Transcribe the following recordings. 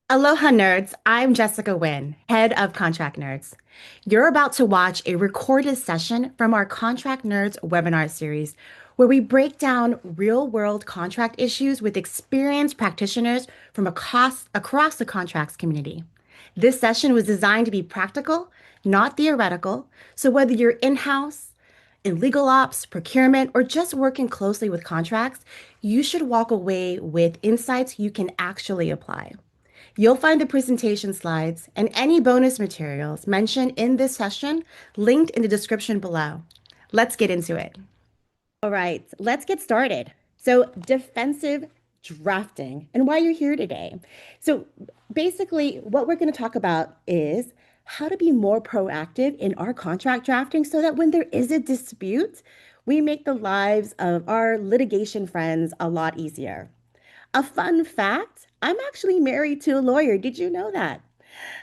Aloha nerds, I'm Jessica Nguyen, head of Contract Nerds. You're about to watch a recorded session from our Contract Nerds webinar series where we break down real-world contract issues with experienced practitioners from across the contracts community. This session was designed to be practical, not theoretical, so whether you're in-house, in legal ops, procurement, or just working closely with contracts, you should walk away with insights you can actually apply. You'll find the presentation slides and any bonus materials mentioned in this session linked in the description below. Let's get into it. All right, let's get started. So, defensive drafting and why you're here today. So, basically, what we're going to talk about is how to be more proactive in our contract drafting so that when there is a dispute, we make the lives of our litigation friends a lot easier. A fun fact, I'm actually married to a lawyer. Did you know that?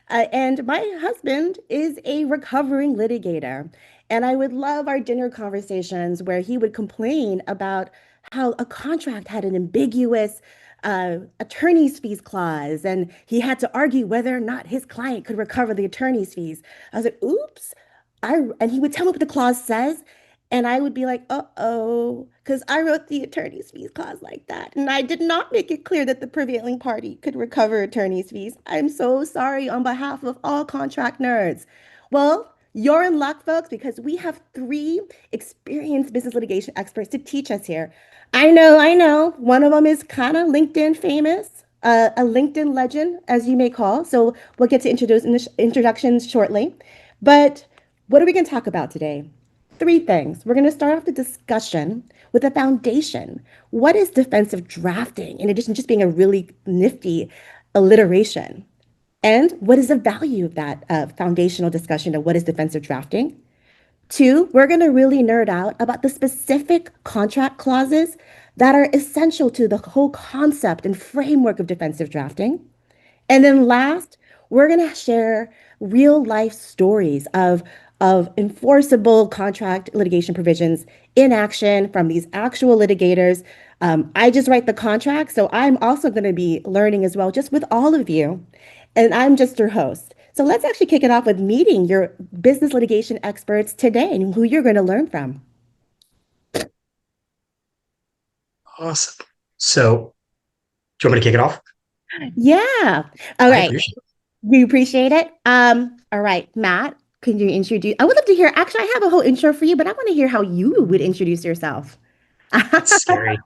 And my husband is a recovering litigator. And I would love our dinner conversations where he would complain about how a contract had an ambiguous attorney's fees clause, and he had to argue whether or not his client could recover the attorney's fees. I was like, oops. And he would tell me what the clause says, and I would be like, uh-oh, because I wrote the attorney's fees clause like that. And I did not make it clear that the prevailing party could recover attorney's fees. I'm so sorry on behalf of all contract nerds. Well, you're in luck, folks, because we have three experienced business litigation experts to teach us here. I know. One of them is kind of LinkedIn famous, a LinkedIn legend, as you may call. So we'll get to introduce introductions shortly. But what are we going to talk about today? Three things. We're going to start off the discussion with a foundation. What is defensive drafting, in addition to just being a really nifty alliteration? And what is the value of that foundational discussion of what is defensive drafting? Two, we're going to really nerd out about the specific contract clauses that are essential to the whole concept and framework of defensive drafting. And then last, we're going to share real life stories of enforceable contract litigation provisions in action from these actual litigators. I just write the contract, so I'm also going to be learning as well, just with all of you. And I'm just your host. So let's actually kick it off with meeting your business litigation experts today and who you're going to learn from. Awesome. So, do you want me to kick it off? Yeah. All I right. appreciate We appreciate it. All right, Matt, can you introduce? I would love to hear. Actually, I have a whole intro for you, but I want to hear how you would introduce yourself. That's scary.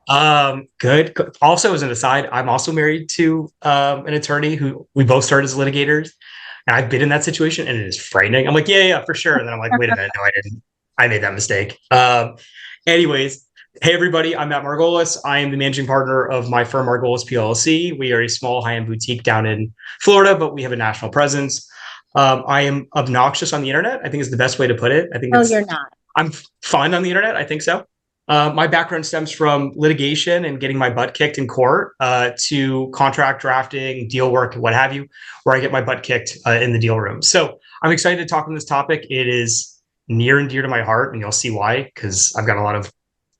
Good. Also, as an aside, I'm also married to an attorney who we both started as litigators, and I've been in that situation, and it is frightening. I'm like, yeah, yeah, for sure. And then I'm like, wait a minute, no, I didn't. I made that mistake. Anyways, hey everybody, I'm Matt Margolis. I am the managing partner of my firm Margolis PLLC. We are a small high-end boutique down in Florida, but we have a national presence. I am obnoxious on the internet, I think is the best way to put it. I think Oh, you're it's not. I'm fun on the internet. I think so. My background stems from litigation and getting my butt kicked in court to contract drafting, deal work, what have you, where I get my butt kicked in the deal room. So I'm excited to talk on this topic. It is near and dear to my heart, and you'll see why, because I've got a lot of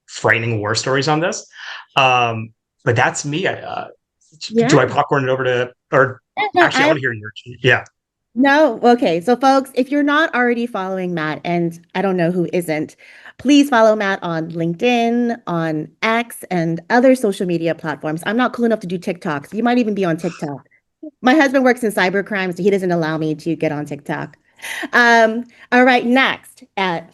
frightening war stories on this. But that's me. Yeah. Do I popcorn it over to, or No, actually, I want to hear your, yeah. no. Okay. So, folks, if you're not already following Matt, and I don't know who isn't, please follow Matt on LinkedIn, on X, and other social media platforms. I'm not cool enough to do TikToks. You might even be on TikTok. My husband works in cybercrime, so he doesn't allow me to get on TikTok. All right, next,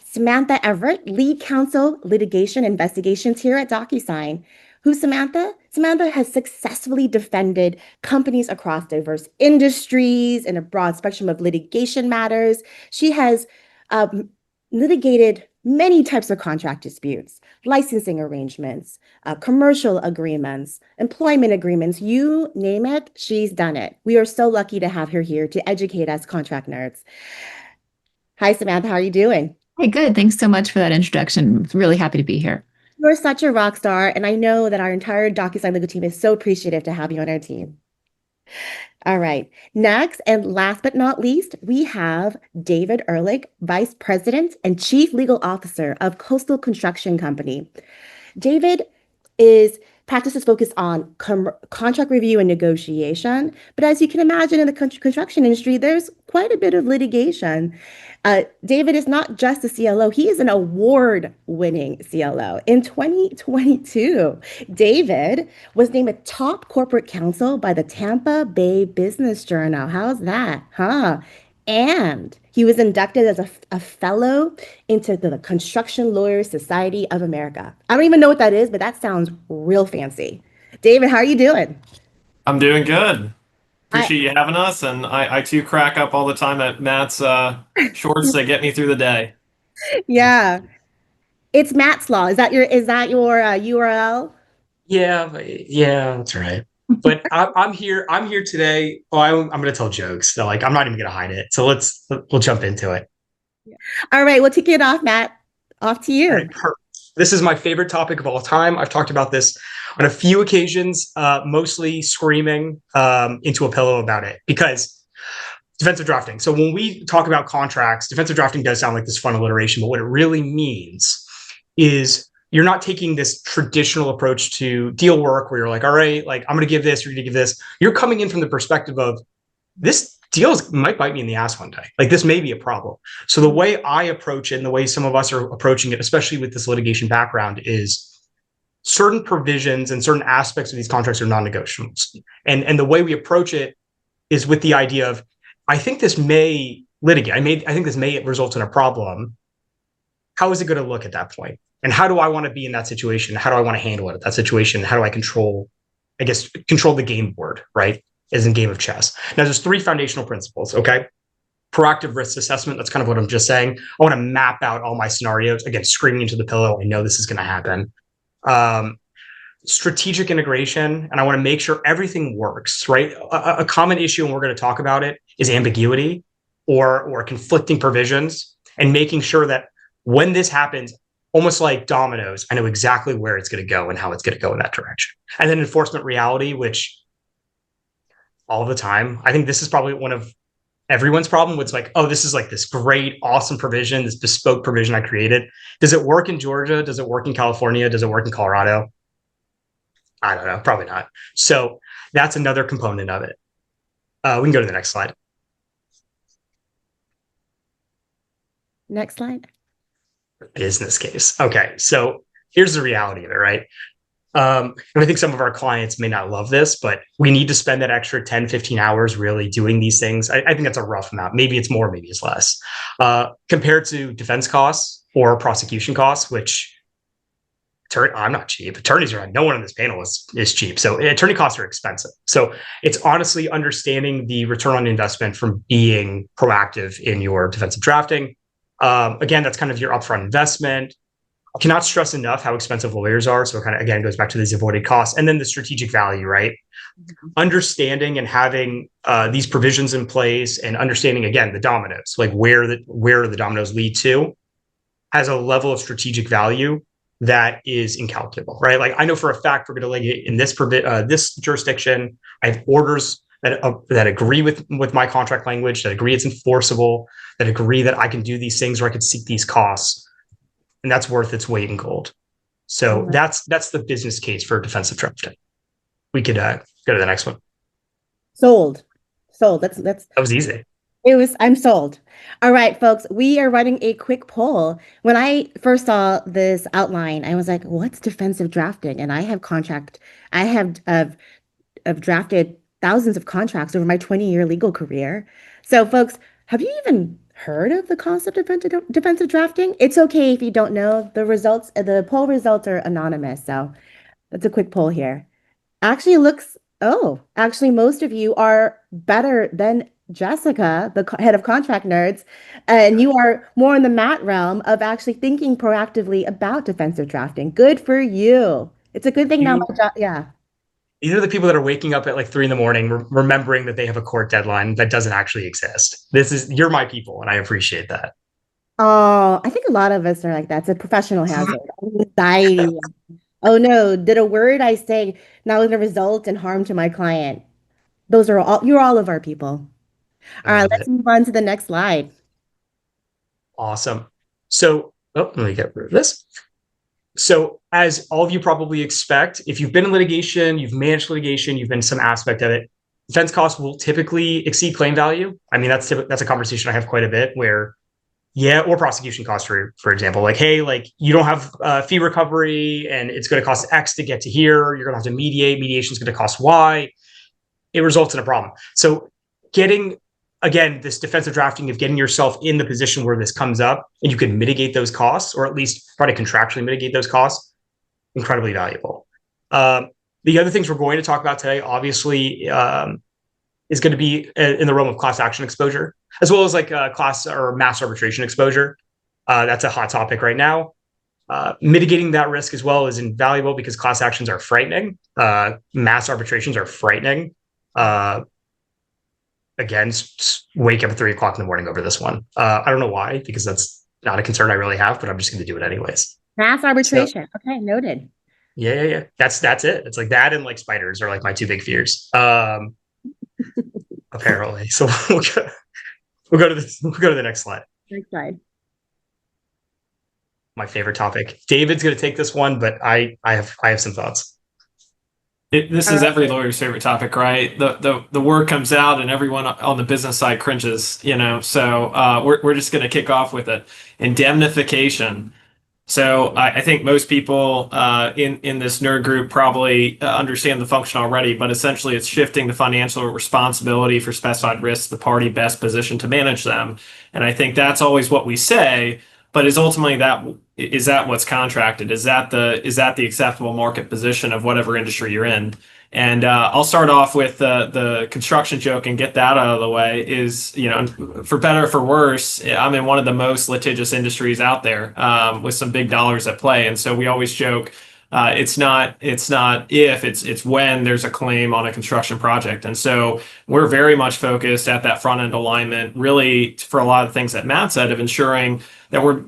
Samantha Everett, lead counsel litigation investigations here at Docusign. Who's Samantha? Samantha has successfully defended companies across diverse industries and a broad spectrum of litigation matters. She has um, litigated many types of contract disputes, licensing arrangements, commercial agreements, employment agreements, you name it, she's done it. We are so lucky to have her here to educate us contract nerds. Hi, Samantha. How are you doing? Hey, good. Thanks so much for that introduction. Really happy to be here. You're such a rock star, and I know that our entire DocuSign legal team is so appreciative to have you on our team. All right. Next, and last but not least, we have David Ehrlich, Vice President and Chief Legal Officer of Coastal Construction Company. David is Practices focus on contract review and negotiation. But as you can imagine, in the construction industry, there's quite a bit of litigation. David is not just a CLO, he is an award-winning CLO. In 2022, David was named a top corporate counsel by the Tampa Bay Business Journal. How's that? Huh? And he was inducted as a fellow into the Construction Lawyers Society of America. I don't even know what that is, but that sounds real fancy. David, how are you doing? I'm doing good. I Appreciate you having us, and I too crack up all the time at Matt's shorts that get me through the day. yeah, it's Matt's Law. Is that your URL? Yeah, that's right. But I'm here. I'm here today. Oh, I'm going to tell jokes. So, like, I'm not even going to hide it. So we'll jump into it. All right, we'll kick it off, Matt. Off to All you. right. This is my favorite topic of all time. I've talked about this on a few occasions, mostly screaming into a pillow about it because defensive drafting. So when we talk about contracts, defensive drafting does sound like this fun alliteration, but what it really means is you're not taking this traditional approach to deal work where you're like, all right, like I'm going to give this, you're going to give this. You're coming in from the perspective of this deal might bite me in the ass one day. Like this may be a problem. So the way I approach it and the way some of us are approaching it, especially with this litigation background, is certain provisions and certain aspects of these contracts are non-negotiables. And the way we approach it is with the idea of, I think this may litigate. I think this may result in a problem. How is it going to look at that point? And how do I want to be in that situation? How do I want to handle it at that situation? How do I control the game board, right? As in game of chess. Now, there's three foundational principles, okay? Proactive risk assessment. That's kind of what I'm just saying. I want to map out all my scenarios. Again, screaming into the pillow. I know this is going to happen. Strategic integration, and I want to make sure everything works, right? A common issue, and we're going to talk about it, is ambiguity or conflicting provisions, and making sure that when this happens, almost like dominoes, I know exactly where it's going to go and how it's going to go in that direction. And then enforcement reality, which all the time, I think this is probably one of everyone's problem. It's like, oh, this is like this great, awesome provision, this bespoke provision I created. Does it work in Georgia? Does it work in California? Does it work in Colorado? I don't know, probably not. So that's another component of it. We can go to the next slide. Next slide. Business case. Okay, so here's the reality of it, right? And I think some of our clients may not love this, but we need to spend that extra 10, 15 hours really doing these things. I think that's a rough amount. Maybe it's more, maybe it's less. Compared to defense costs or prosecution costs, which I'm not cheap. Attorneys are, no one on this panel is cheap. So attorney costs are expensive. So it's honestly understanding the return on investment from being proactive in your defensive drafting. Again, that's kind of your upfront investment. I cannot stress enough how expensive lawyers are. So it kind of, again, goes back to these avoided costs. And then the strategic value, right? Mm-hmm. Understanding and having these provisions in place and understanding, again, the dominoes, like where the dominoes lead to, has a level of strategic value that is incalculable, right? Like I know for a fact we're going to litigate in this jurisdiction. I have orders that agree with my contract language, that agree it's enforceable, that agree that I can do these things or I could seek these costs, and that's worth its weight in gold. So that's the business case for defensive drafting. We could go to the next one. Sold. That's that was easy. I'm sold. All right, folks, we are running a quick poll. When I first saw this outline, I was like, what's defensive drafting? And I have drafted thousands of contracts over my 20-year legal career. So, folks, have you even heard of the concept of defensive drafting? It's okay if you don't know. The poll results are anonymous. So that's a quick poll here. Actually, most of you are better than Jessica, the head of contract nerds, and you are more in the Matt realm of actually thinking proactively about defensive drafting. Good for you. It's a good thing now. Yeah. These are the people that are waking up at like 3 a.m, remembering that they have a court deadline that doesn't actually exist. You're my people, and I appreciate that. Oh, I think a lot of us are like that. It's a professional hazard. Anxiety. Oh no, did a word I say now going to result in harm to my client? You're all of our people. All right, let's move on to the next slide. Awesome. So, let me get rid of this. So as all of you probably expect, if you've been in litigation, you've managed litigation, you've been some aspect of it, defense costs will typically exceed claim value. I mean, that's a conversation I have quite a bit where, yeah, or prosecution costs, for example, like, hey, like you don't have fee recovery and it's going to cost X to get to here. You're going to have to mediate. Mediation is going to cost Y. It results in a problem. So getting, again, this defensive drafting of getting yourself in the position where this comes up and you can mitigate those costs, or at least try to contractually mitigate those costs, incredibly valuable. The other things we're going to talk about today, obviously, is going to be in the realm of class action exposure, as well as like class or mass arbitration exposure. That's a hot topic right now. Mitigating that risk as well is invaluable because class actions are frightening. Mass arbitrations are frightening. Again, wake up at 3 o'clock in the morning over this one. I don't know why, because that's not a concern I really have, but I'm just going to do it anyways. Mass arbitration. So, okay, noted. Yeah. That's it. It's like that and like spiders are like my two big fears. Apparently. So we'll go to the next slide. Next slide. My favorite topic. David's going to take this one, but I have some thoughts. This is every lawyer's favorite topic, right? The word comes out and everyone on the business side cringes, So we're just going to kick off with it. Indemnification. So I think most people in this nerd group probably understand the function already, but essentially it's shifting the financial responsibility for specified risks to the party best positioned to manage them. And I think that's always what we say, but is that what's contracted? Is that the acceptable market position of whatever industry you're in? And I'll start off with the construction joke and get that out of the way. Is, for better or for worse, I'm in one of the most litigious industries out there with some big dollars at play. And so we always joke, it's not if, it's when there's a claim on a construction project. And so we're very much focused at that front end alignment, really for a lot of things that Matt said, of ensuring that we're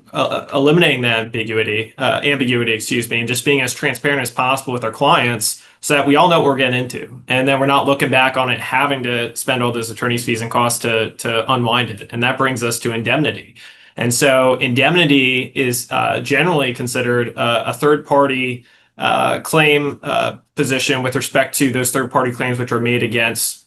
eliminating the ambiguity, and just being as transparent as possible with our clients, so that we all know what we're getting into, and then we're not looking back on it having to spend all those attorney's fees and costs to unwind it. And that brings us to indemnity. And so indemnity is generally considered a third-party claim position with respect to those third-party claims which are made against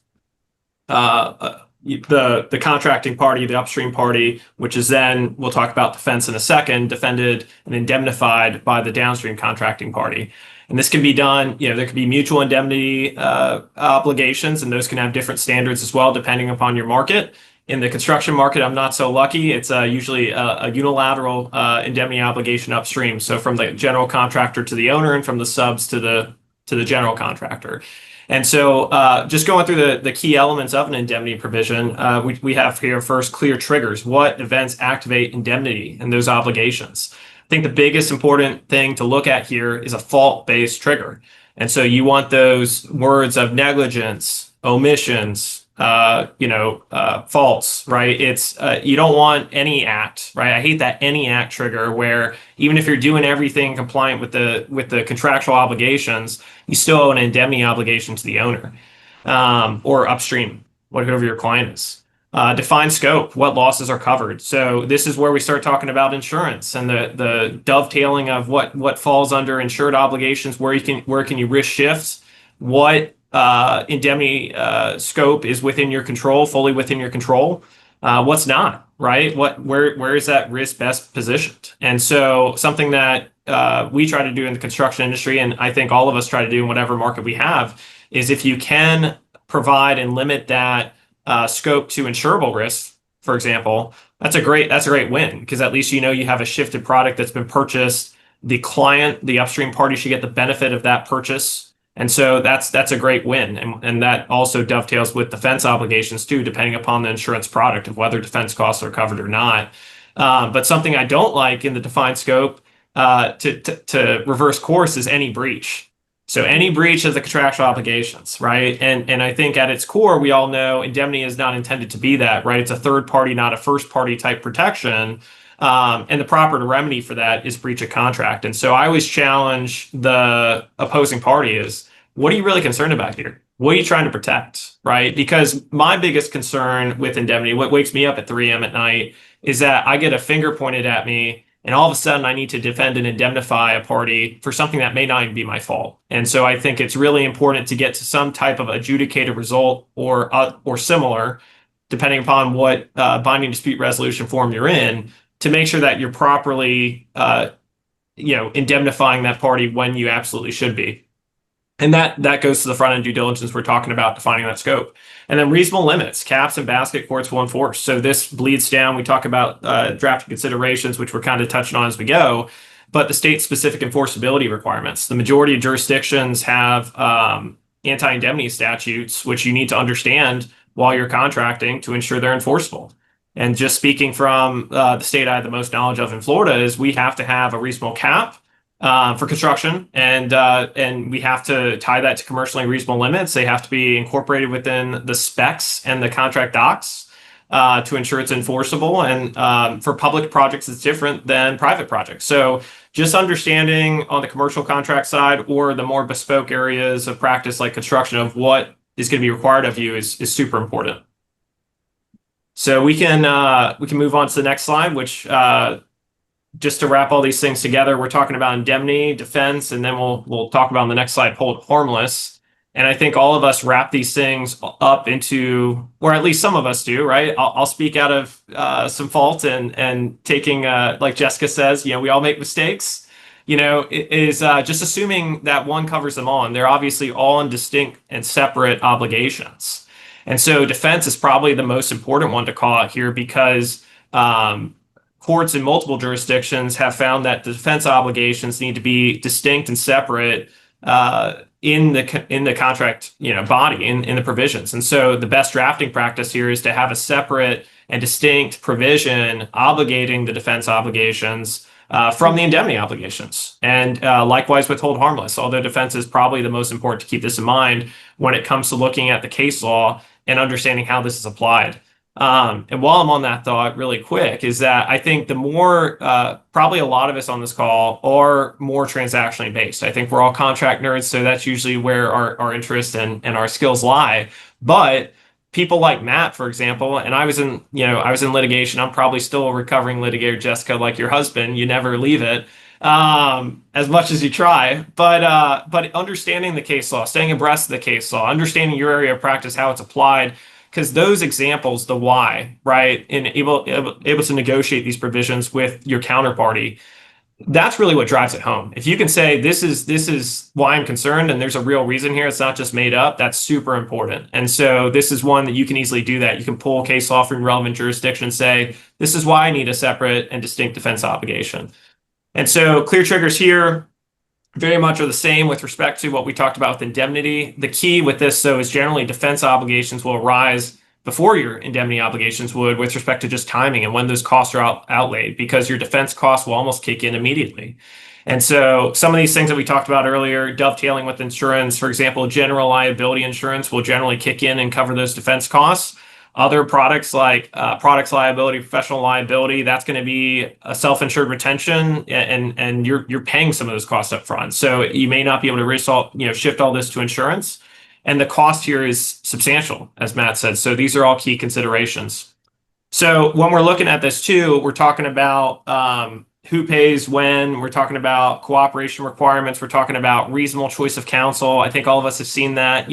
the contracting party, the upstream party, which is then, we'll talk about defense in a second, defended and indemnified by the downstream contracting party. And this can be done, there could be mutual indemnity obligations, and those can have different standards as well, depending upon your market. In the construction market, I'm not so lucky. It's usually a unilateral indemnity obligation upstream. So from the general contractor to the owner, and from the subs to the general contractor. And so just going through the key elements of an indemnity provision, we have here first clear triggers. What events activate indemnity and those obligations? I think the biggest important thing to look at here is a fault-based trigger. And so you want those words of negligence, omissions, faults, right? It's you don't want any act, right? I hate that any act trigger, where even if you're doing everything compliant with the contractual obligations, you still owe an indemnity obligation to the owner or upstream, whatever your client is. Define scope, what losses are covered. So this is where we start talking about insurance and the dovetailing of what falls under insured obligations, where can you risk shifts, what indemnity scope is within your control, fully within your control, what's not, right? Where is that risk best positioned? And so something that we try to do in the construction industry, and I think all of us try to do in whatever market we have, is if you can provide and limit that scope to insurable risks, for example, that's a great win, because at least you have a shifted product that's been purchased. The client, the upstream party, should get the benefit of that purchase. And so that's a great win. And that also dovetails with defense obligations too, depending upon the insurance product, of whether defense costs are covered or not. But something I don't like in the defined scope to reverse course is any breach. So any breach of the contractual obligations, right? And I think at its core, we all know indemnity is not intended to be that, right? It's a third party, not a first party type protection. And the proper remedy for that is breach of contract. And so I always challenge the opposing party is, what are you really concerned about here? What are you trying to protect, right? Because my biggest concern with indemnity, what wakes me up at 3 a.m. at night, is that I get a finger pointed at me And all of a sudden, I need to defend and indemnify a party for something that may not even be my fault. And so I think it's really important to get to some type of adjudicated result or similar, depending upon what binding dispute resolution form you're in, to make sure that you're properly indemnifying that party when you absolutely should be. And that goes to the front end due diligence we're talking about, defining that scope. And then reasonable limits, caps and basket courts will enforce. So this bleeds down. We talk about drafting considerations, which we're kind of touching on as we go, but the state-specific enforceability requirements. The majority of jurisdictions have anti-indemnity statutes, which you need to understand while you're contracting to ensure they're enforceable. And just speaking from the state I have the most knowledge of in Florida is we have to have a reasonable cap for construction, and we have to tie that to commercially reasonable limits. They have to be incorporated within the specs and the contract docs to ensure it's enforceable. And for public projects, it's different than private projects. So just understanding on the commercial contract side or the more bespoke areas of practice like construction of what is going to be required of you is super important. So we can move on to the next slide, which just to wrap all these things together, we're talking about indemnity, defense, and then we'll talk about on the next slide, hold harmless. And I think all of us wrap these things up into, or at least some of us do, right? I'll speak out of some fault and taking, like Jessica says, we all make mistakes. It is just assuming that one covers them all, and they're obviously all in distinct and separate obligations. And so defense is probably the most important one to call out here because courts in multiple jurisdictions have found that the defense obligations need to be distinct and separate in the contract, body in the provisions. And so the best drafting practice here is to have a separate and distinct provision obligating the defense obligations from the indemnity obligations. And likewise with hold harmless, although defense is probably the most important to keep this in mind when it comes to looking at the case law and understanding how this is applied. And while I'm on that thought really quick is that I think the more, probably a lot of us on this call are more transactionally based. I think we're all contract nerds, so that's usually where our interest and our skills lie. But people like Matt, for example, and I was in litigation. I'm probably still a recovering litigator, Jessica, like your husband. You never leave it as much as you try. But understanding the case law, staying abreast of the case law, understanding your area of practice, how it's applied, because those examples, the why, right, and able to negotiate these provisions with your counterparty, that's really what drives it home. If you can say this is why I'm concerned and there's a real reason here, it's not just made up, that's super important. And so this is one that you can easily do that. You can pull case law from relevant jurisdiction and say, this is why I need a separate and distinct defense obligation. And so clear triggers here very much are the same with respect to what we talked about with indemnity. The key with this, though, is generally defense obligations will arise before your indemnity obligations would with respect to just timing and when those costs are outlaid, because your defense costs will almost kick in immediately. And so some of these things that we talked about earlier, dovetailing with insurance, for example, general liability insurance will generally kick in and cover those defense costs. Other products like products liability, professional liability, that's going to be a self-insured retention, and you're paying some of those costs up front. So you may not be able to shift all this to insurance. And the cost here is substantial, as Matt said. So these are all key considerations. So when we're looking at this too, we're talking about who pays when, we're talking about cooperation requirements, we're talking about reasonable choice of counsel. I think all of us have seen that,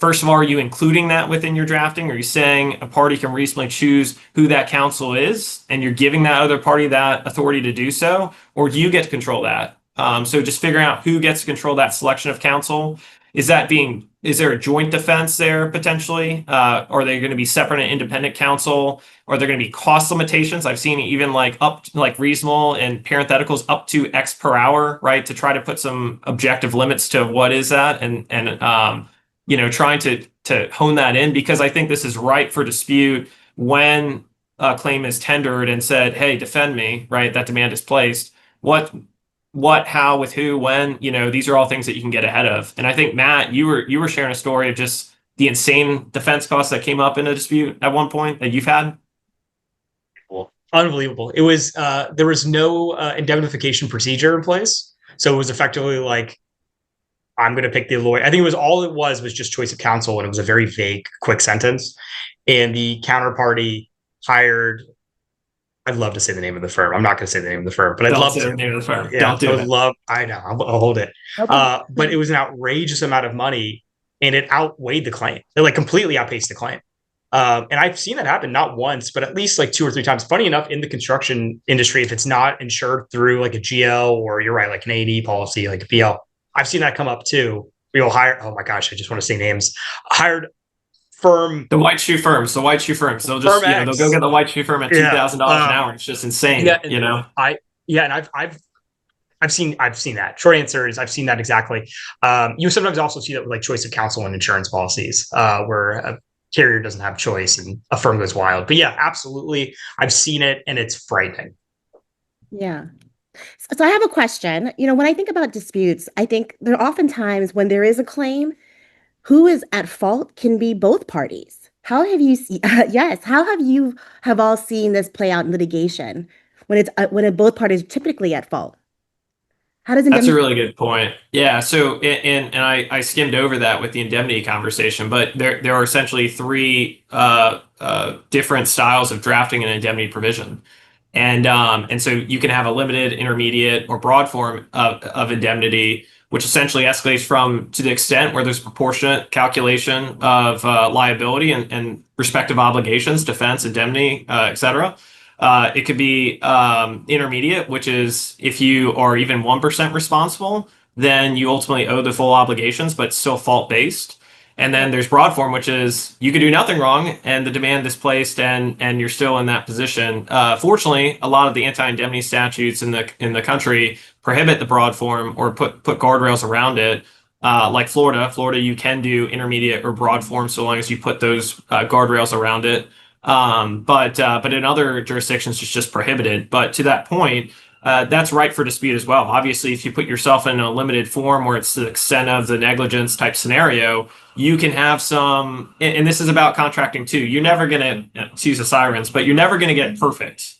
First of all, are you including that within your drafting? Are you saying a party can reasonably choose who that counsel is, and you're giving that other party that authority to do so? Or do you get to control that? So just figuring out who gets to control that selection of counsel. Is there a joint defense there potentially? Are they going to be separate and independent counsel? Are there going to be cost limitations? I've seen even like reasonable and parentheticals up to X per hour, right? To try to put some objective limits to what is that and trying to hone that in, because I think this is ripe for dispute when a claim is tendered and said, hey, defend me, right? That demand is placed. What, how, with who, when, these are all things that you can get ahead of. And I think, Matt, you were sharing a story of just the insane defense costs that came up in a dispute at one point that you've had. Unbelievable. It was, there was no indemnification procedure in place. So it was effectively like, I'm going to pick the lawyer. I think it was just choice of counsel. And it was a very vague, quick sentence. And the counterparty hired I'd love to say the name of the firm. I'm not going to say the name of the firm, but I'd Don't love say to. the name of the firm. Yeah, Don't do I would it. love. I know. I'll hold it. Okay. But it was an outrageous amount of money, and it outweighed the claim. It like completely outpaced the claim. And I've seen that happen not once, but at least like 2 or 3 times. Funny enough, in the construction industry, if it's not insured through like a GL or you're right, like an A&E policy, like a PL, I've seen that come up too. We'll hire. Oh my gosh, I just want to say names. Hired firm The white shoe firms, they'll firm just, they'll go X. get the white shoe firm at Yeah. $2,000 an hour. It's just Yeah. insane, And and I've seen that. Short answer is I've seen that exactly. You sometimes also see that with like choice of counsel and insurance policies, where a carrier doesn't have choice and a firm goes wild. But yeah, absolutely, I've seen it and it's frightening. Yeah. So I have a question. When I think about disputes, I think there are often times when there is a claim, who is at fault can be both parties. How have you seen, yes, how have all seen this play out in litigation when both parties are typically at fault? How does That's a indemnity? really good point. Yeah. So, and I skimmed over that with the indemnity conversation, but there are essentially three different styles of drafting an indemnity provision, and so you can have a limited, intermediate, or broad form of indemnity, which essentially escalates from to the extent where there's proportionate calculation of liability and respective obligations, defense, indemnity, et cetera. It could be intermediate, which is if you are even 1% responsible, then you ultimately owe the full obligations, but still fault based. And then there's broad form, which is you could do nothing wrong and the demand is placed and you're still in that position. Fortunately, a lot of the anti-indemnity statutes in the country prohibit the broad form or put guardrails around it. Like Florida, you can do intermediate or broad form so long as you put those guardrails around it. But in other jurisdictions, it's just prohibited. But to that point, that's right for dispute as well. Obviously, if you put yourself in a limited form where it's the extent of the negligence type scenario, you can have some, and this is about contracting too. You're never going to use the sirens, but you're never going to get perfect.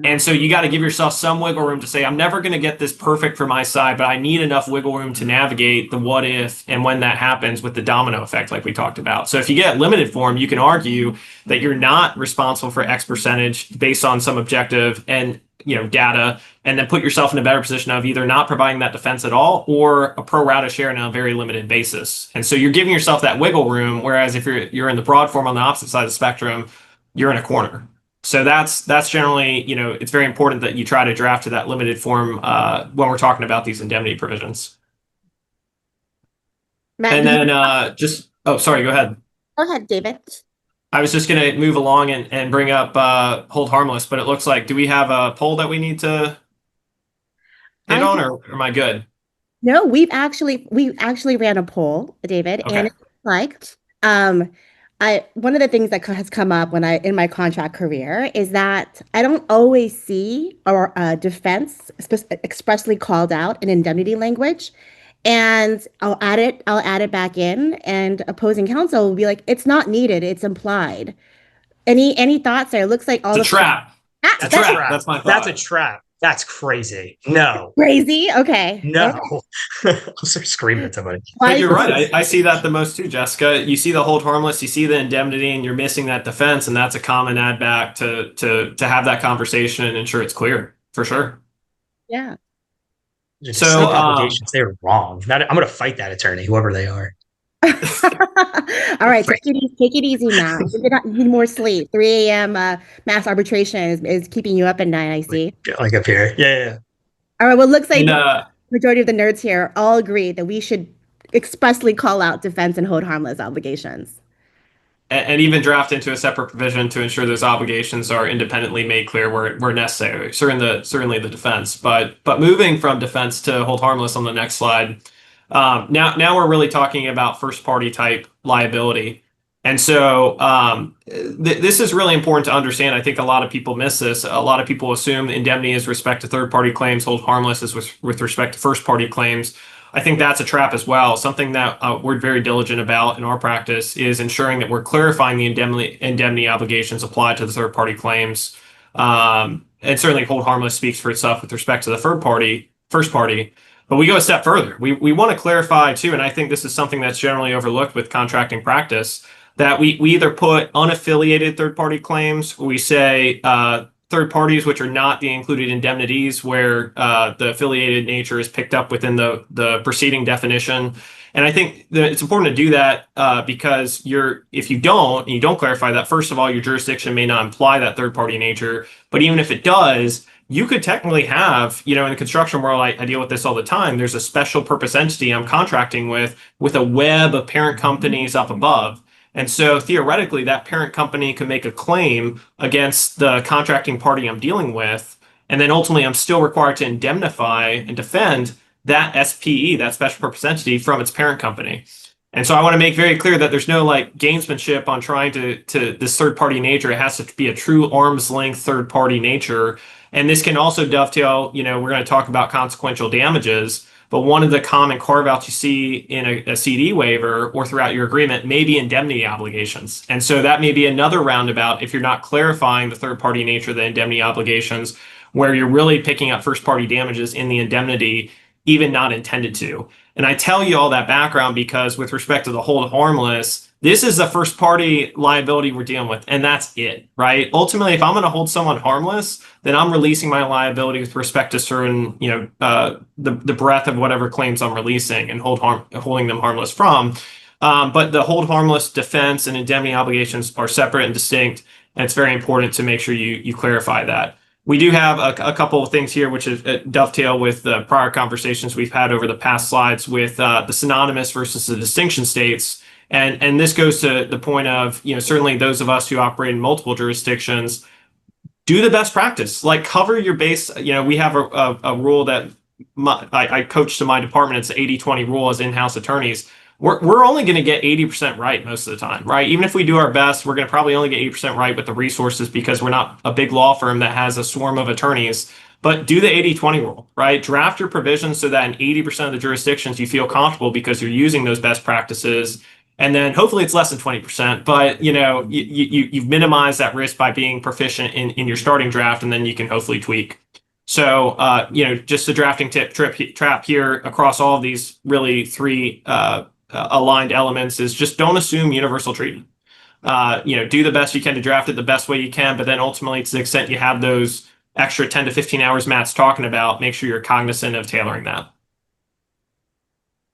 And so you got to give yourself some wiggle room to say, I'm never going to get this perfect for my side, but I need enough wiggle room to navigate the what if and when that happens with the domino effect, like we talked about. So if you get limited form, you can argue that you're not responsible for X percentage based on some objective and data, and then put yourself in a better position of either not providing that defense at all or a pro rata share on a very limited basis. And so you're giving yourself that wiggle room. Whereas if you're in the broad form on the opposite side of the spectrum, you're in a corner. So that's generally, it's very important that you try to draft to that limited form when we're talking about these indemnity provisions. Matt, And then oh, sorry, go ahead. go ahead, David. I was just going to move along and bring up hold harmless, but it looks like, do we have a poll that we need to hit on, or am I good? No, we actually ran a poll, David, Okay. and it's like um I one of the things that has come up when I in my contract career is that I don't always see our defense expressly called out in indemnity language, and I'll add it back in, and opposing counsel will be like, it's not needed, it's implied. Any thoughts there? It looks like all It's a the trap. that's It's a trap. That's my That's thought. a trap. That's crazy. No, crazy. Okay. no. I'll start screaming at somebody. But you're right. I see that the most too, Jessica. You see the hold harmless, you see the indemnity, and you're missing that defense, and that's a common add back to have that conversation and ensure it's clear for sure. Yeah. Just So, state obligations. They were wrong. I'm going to fight that attorney, whoever they are. All right, take it easy, Matt. You need more sleep. 3 a.m. Mass arbitration is keeping you up at night, I see. Like up here. Yeah. All right, well, it looks like And, the majority of the nerds here all agree that we should expressly call out defense and hold harmless obligations. and even draft into a separate provision to ensure those obligations are independently made clear where necessary. Certainly the defense, but moving from defense to hold harmless on the next slide. Now we're really talking about first party type liability, and so this is really important to understand. I think a lot of people miss this. A lot of people assume indemnity is respect to third party claims, hold harmless is with respect to first party claims. I think that's a trap as well. Something that we're very diligent about in our practice is ensuring that we're clarifying the indemnity obligations applied to the third party claims. And certainly hold harmless speaks for itself with respect to the first party. But we go a step further. We want to clarify too, and I think this is something that's generally overlooked with contracting practice, that we either put unaffiliated third party claims, or we say third parties, which are not the included indemnities, where the affiliated nature is picked up within the preceding definition. And I think that it's important to do that because if you don't clarify that, first of all, your jurisdiction may not imply that third party nature. But even if it does, you could technically have, in the construction world, I deal with this all the time. There's a special purpose entity I'm contracting with a web of parent companies up above. And so theoretically, that parent company can make a claim against the contracting party I'm dealing with. And then ultimately, I'm still required to indemnify and defend that SPE, that special purpose entity, from its parent company. And so I want to make very clear that there's no gamesmanship on trying to this third party nature. It has to be a true arm's length third party nature. And this can also dovetail, we're going to talk about consequential damages, but one of the common carve outs you see in a CD waiver or throughout your agreement may be indemnity obligations. And so that may be another roundabout if you're not clarifying the third party nature of the indemnity obligations, where you're really picking up first party damages in the indemnity, even not intended to. And I tell you all that background because with respect to the hold harmless, this is the first party liability we're dealing with, and that's it, right? Ultimately, if I'm going to hold someone harmless, then I'm releasing my liability with respect to certain, the breadth of whatever claims I'm releasing and holding them harmless from. But the hold harmless defense and indemnity obligations are separate and distinct, and it's very important to make sure you clarify that. We do have a couple of things here which is dovetail with the prior conversations we've had over the past slides with the synonymous versus the distinction states. And this goes to the point of, certainly those of us who operate in multiple jurisdictions, do the best practice, cover your base. We have a rule that I coach to my department. It's the 80-20 rule as in-house attorneys. We're only going to get 80% right most of the time, right? Even if we do our best, we're going to probably only get 80% right with the resources because we're not a big law firm that has a swarm of attorneys. But do the 80-20 rule, right? Draft your provisions so that in 80% of the jurisdictions you feel comfortable because you're using those best practices. And then hopefully it's less than 20%, but you've minimized that risk by being proficient in your starting draft, and then you can hopefully tweak. So, just the drafting trap here across all of these really three aligned elements is just don't assume universal treatment. Do the best you can to draft it the best way you can, but then ultimately, to the extent you have those extra 10 to 15 hours Matt's talking about, make sure you're cognizant of tailoring that.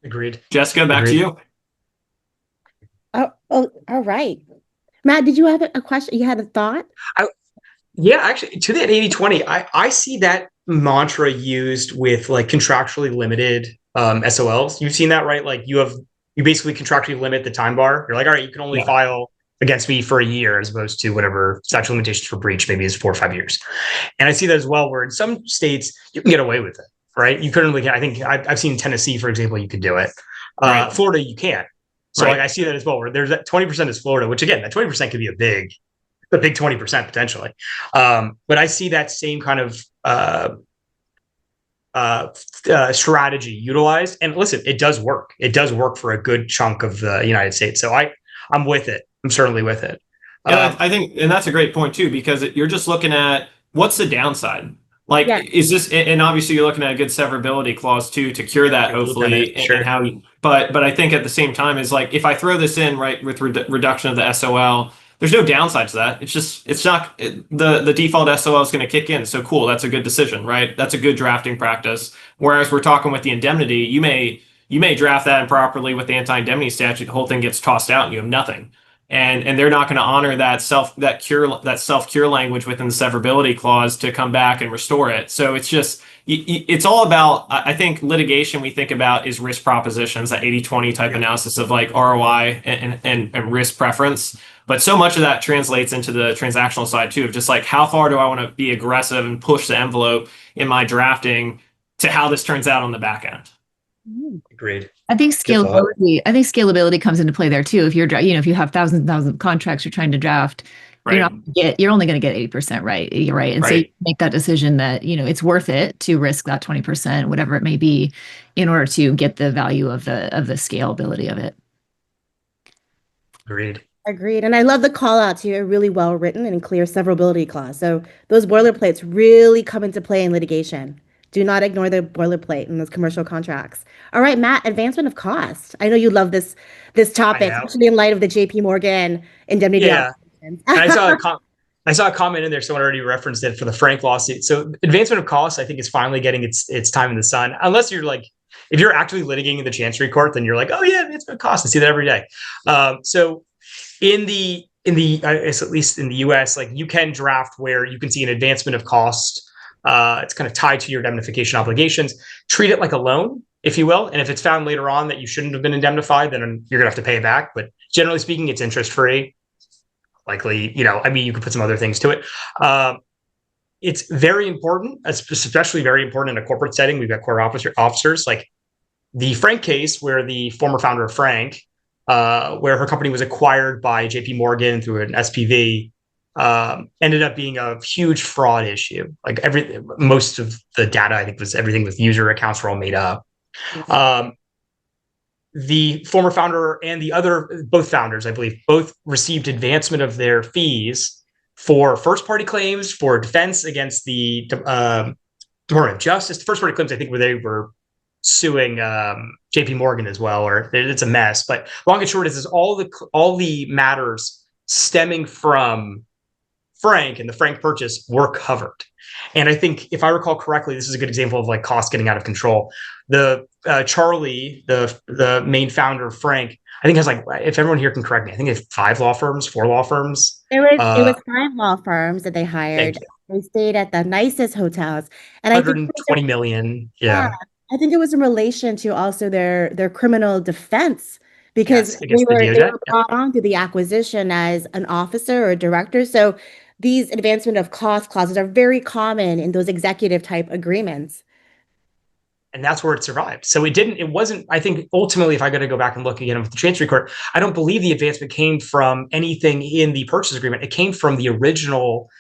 Agreed. Jessica, back to you. Oh, all right. Matt, did you have a question? You had a thought? Yeah, actually, to that 80-20, I see that mantra used with contractually limited SOLs. You've seen that, right? You basically contractually limit the time bar. You're like, all right, you can only file against me for a year as opposed to whatever statute of limitations for breach maybe is 4 or 5 years. And I see that as well, where in some states you can get away with it, right? You currently can. I think I've seen Tennessee, for example, you could do it. Right. Florida, you can't. So I see that as well, where there's that 20% is Florida, which again, that 20% could be a big 20% potentially. But I see that same kind of strategy utilized. And listen, it does work. It does work for a good chunk of the United States. So I'm with it. I'm certainly with it. I think, and that's a great point too, because you're just looking at what's the downside. Is this, and obviously you're looking at a good severability clause too to cure that, hopefully, and how you, but I think at the same time is if I throw this in right with reduction of the SOL, there's no downside to that. It's not the default SOL is going to kick in. So cool, that's a good decision, right? That's a good drafting practice. Whereas we're talking with the indemnity, you may draft that improperly with the anti-indemnity statute, the whole thing gets tossed out and you have nothing. And they're not going to honor that self-cure language within the severability clause to come back and restore it. So it's all about, I think litigation we think about is risk propositions, that 80-20 type analysis of ROI and risk preference. But so much of that translates into the transactional side too, of just how far do I want to be aggressive and push the envelope in my drafting to how this turns out on the back end. Agreed. I think scalability comes into play there too. If if you have thousands and thousands of contracts you're trying to draft, you're only going to get 80% right. Right. And so you make that decision that, it's worth it to risk that 20%, whatever it may be, in order to get the value of the scalability of it. Agreed. And I love the call out to a really well written and clear severability clause. So those boilerplates really come into play in litigation. Do not ignore the boilerplate in those commercial contracts. All right, Matt, advancement of cost. I know you love this topic, especially in light of the JP Morgan indemnity. Yeah. And I saw I saw a comment in there. Someone already referenced it for the Frank lawsuit. So advancement of costs, I think, is finally getting its time in the sun. Unless you're like, if you're actually litigating in the Chancery Court, then you're like, oh yeah, advancement of costs. I see that every day. So in the at least in the U.S., like you can draft where you can see an advancement of cost. It's kind of tied to your indemnification obligations. Treat it like a loan, if you will. And if it's found later on that you shouldn't have been indemnified, then you're gonna have to pay it back. But generally speaking, it's interest free. Likely, you could put some other things to it. It's very important, especially very important in a corporate setting. We've got corporate officers, like the Frank case, where the former founder of Frank, where her company was acquired by JP Morgan through an SPV, ended up being a huge fraud issue. Like most of the data, I think, was everything with user accounts were all made up. The former founder and both founders, I believe, both received advancement of their fees for first-party claims, for defense against the Department of Justice. The first-party claims, I think, where they were suing JP Morgan as well, or it's a mess. But long and short is all the matters stemming from Frank and the Frank purchase were covered. And I think, if I recall correctly, this is a good example of like cost getting out of control. The Charlie, the main founder of Frank, I think has like, if everyone here can correct me, I think it's 4 law firms. It was 5 law firms that they hired. They stayed at the nicest hotels, and I think 120 million. Yeah. I think it was in relation to also their criminal defense, because Yes, against the DOJ. they were brought on to the acquisition as an officer or a director. So these advancement of cost clauses are very common in those executive type agreements. And that's where it survived. So it wasn't, I think, ultimately, if I got to go back and look again with the Chancery Court, I don't believe the advancement came from anything in the purchase agreement. It came from the original